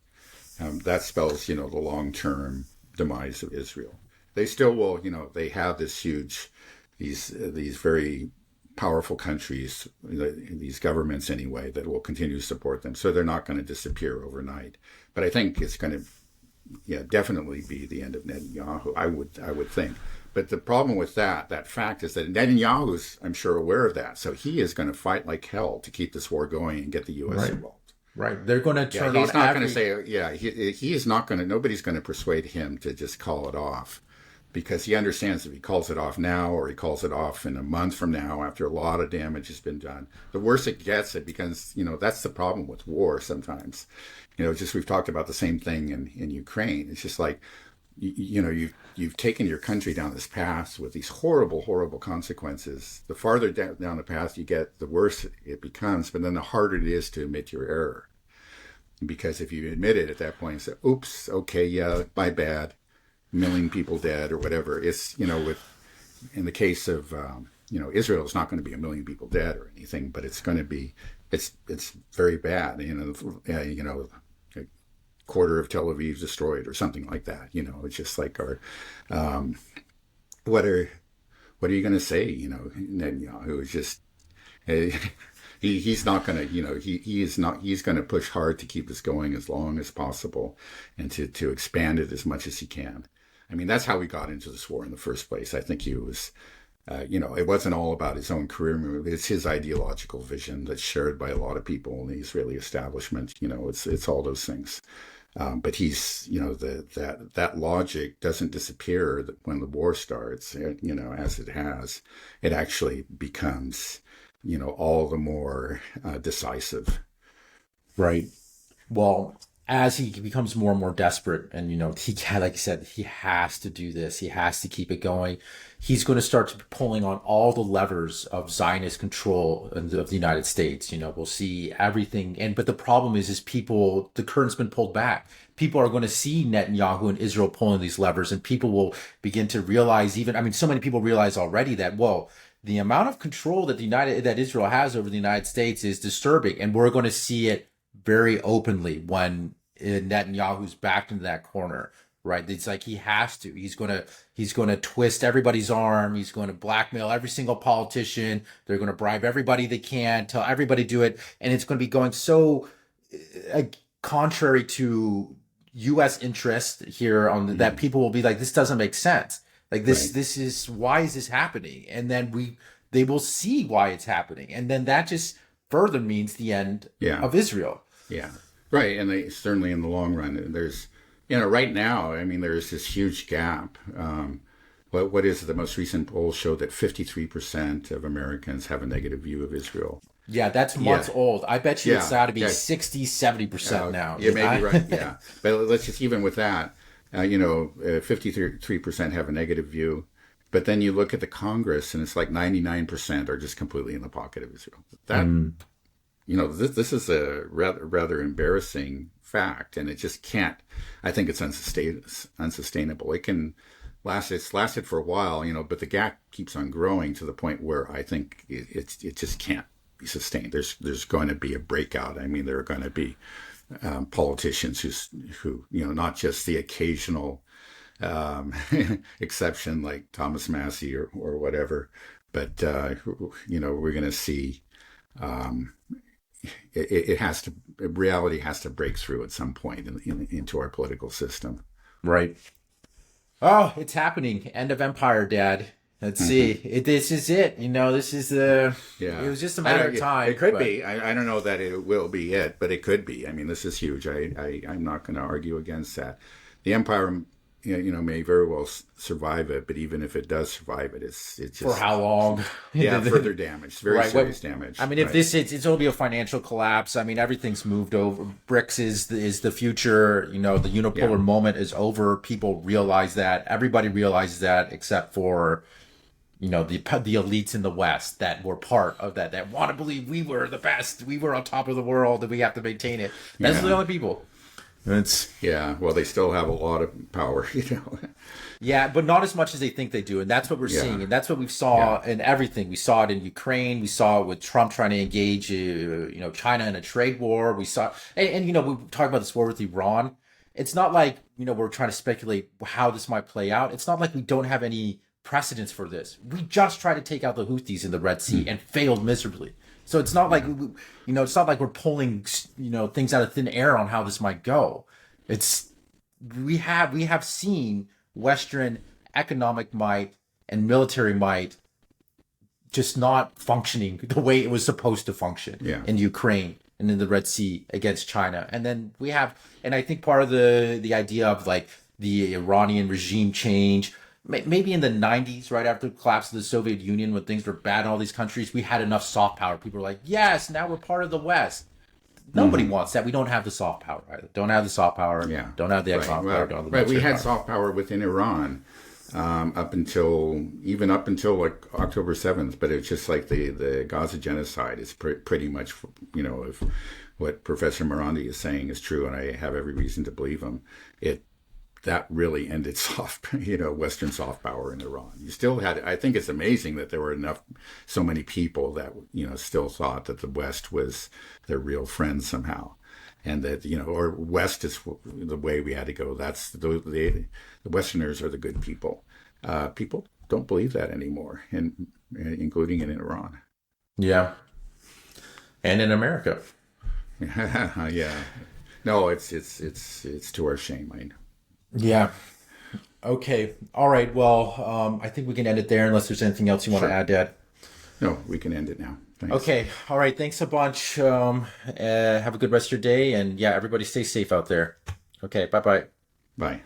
Speaker 2: That spells, the long-term demise of Israel. They still will, they have this huge, these very powerful countries, these governments anyway, that will continue to support them. So they're not going to disappear overnight. But I think it's going to, yeah, definitely be the end of Netanyahu. I would think. But the problem with that fact is that Netanyahu's, I'm sure, aware of that. So he is going to fight like hell to keep this war going and get the U.S.
Speaker 1: Right.
Speaker 2: involved.
Speaker 1: Right. They're going to turn
Speaker 2: He's
Speaker 1: on
Speaker 2: not going to say, he is not going to, nobody's going to persuade him to just call it off, because he understands if he calls it off now or he calls it off in a month from now after a lot of damage has been done, the worse it gets, it becomes, that's the problem with war sometimes. Just we've talked about the same thing in Ukraine. It's just like, you've taken your country down this path with these horrible, horrible consequences. The farther down the path you get, the worse it becomes, but then the harder it is to admit your error. Because if you admit it at that point and say, oops, okay, yeah, my bad, million people dead or whatever, it's, in the case of, Israel, it's not going to be a million people dead or anything, but it's going to be, it's very bad, a quarter of Tel Aviv destroyed or something like that. It's just like what are you going to say? Netanyahu is just, he's not going to, he's going to push hard to keep this going as long as possible and to expand it as much as he can. I mean, that's how we got into this war in the first place. I think he was, it wasn't all about his own career move. It's his ideological vision that's shared by a lot of people in the Israeli establishment. It's all those things. But he's, that logic doesn't disappear when the war starts, as it has. It actually becomes, all the more decisive.
Speaker 1: Right. Well, as he becomes more and more desperate, and like you said, he has to do this. He has to keep it going. He's going to start pulling on all the levers of Zionist control of the United States. We'll see everything. But the problem is people. The curtain's been pulled back. People are going to see Netanyahu and Israel pulling these levers, and people will begin to realize. So many people realize already that the amount of control that that Israel has over the United States is disturbing, and we're going to see it very openly when Netanyahu's backed into that corner, right? It's like he has to. He's going to twist everybody's arm. He's going to blackmail every single politician. They're going to bribe everybody they can, tell everybody to do it, and it's going to be going so contrary to U.S. interest here that people will be like, this doesn't make sense. Like this,
Speaker 2: Right.
Speaker 1: this is why is this happening? And then they will see why it's happening, and then that just further means the end of Israel.
Speaker 2: Yeah, right. And certainly in the long run, there's, right now, I mean, there's this huge gap. What is the most recent poll showed that 53% of Americans have a negative view of Israel.
Speaker 1: Yeah, that's months old. I bet you it's got to be 60, 70% now.
Speaker 2: Yeah, maybe right. Yeah, but let's just, even with that, 53% have a negative view. But then you look at the Congress, and it's like 99% are just completely in the pocket of Israel. This is a rather embarrassing fact, and it just can't. I think it's unsustainable. It can last. It's lasted for a while, but the gap keeps on growing to the point where I think it just can't be sustained. There's going to be a breakout. I mean, there are going to be politicians who not just the occasional exception like Thomas Massey or whatever, but we're going to see. Reality has to break through at some point into our political system.
Speaker 1: Right. Oh, it's happening. End of empire, Dad. Let's see. This is it. This is the. Yeah. It was just a matter of time.
Speaker 2: It could be. I don't know that it will be it, but it could be. I mean, this is huge. I'm not going to argue against that. The empire may very well survive it, but even if it does survive it, it's
Speaker 1: For
Speaker 2: just
Speaker 1: how long?
Speaker 2: further damage, very
Speaker 1: Right.
Speaker 2: serious damage.
Speaker 1: I mean, if it's going to be a financial collapse. I mean, everything's moved over. BRICS is the future. The unipolar moment is over. People realize that. Everybody realizes that, except for the elites in the West that were part of that want to believe we were the best, we were on top of the world, and we have to maintain it. That's the only people.
Speaker 2: Well, they still have a lot of power,
Speaker 1: Yeah, but not as much as they think they do, and that's what we're seeing, and that's what we saw in everything. We saw it in Ukraine. We saw it with Trump trying to engage, China in a trade war. We saw, and we talk about this war with Iran. It's not like we're trying to speculate how this might play out. It's not like we don't have any precedents for this. We just tried to take out the Houthis in the Red Sea and failed miserably. So it's not like it's not like we're pulling things out of thin air on how this might go. We have seen Western economic might and military might just not functioning the way it was supposed to function in Ukraine and in the Red Sea against China. And then and I think part of the idea of like the Iranian regime change, maybe in the 90s, right after the collapse of the Soviet Union, when things were bad in all these countries, we had enough soft power. People were like, yes, now we're part of the West. Nobody wants that. We don't have the soft power, right? Don't have the soft power.
Speaker 2: Yeah.
Speaker 1: Don't have the economic power. Don't have the
Speaker 2: we had
Speaker 1: power.
Speaker 2: soft power within Iran up until like October 7th, but it's just like the Gaza genocide is pretty much, if what Professor Morandi is saying is true, and I have every reason to believe him, that really ended Western soft power in Iran. You still had, I think it's amazing that there were so many people that, still thought that the West was their real friend somehow. And that, or West is the way we had to go. That's the Westerners are the good people. People don't believe that anymore, and including in Iran.
Speaker 1: Yeah. And in America.
Speaker 2: Yeah. No, it's to our shame, I know.
Speaker 1: Yeah. Okay. All right. Well, I think we can end it there unless there's anything else you want to add, Dad.
Speaker 2: No, we can end it now. Thanks.
Speaker 1: Okay. All right. Thanks a bunch. Have a good rest of your day. And everybody stay safe out there. Okay. Bye-bye.
Speaker 2: Bye.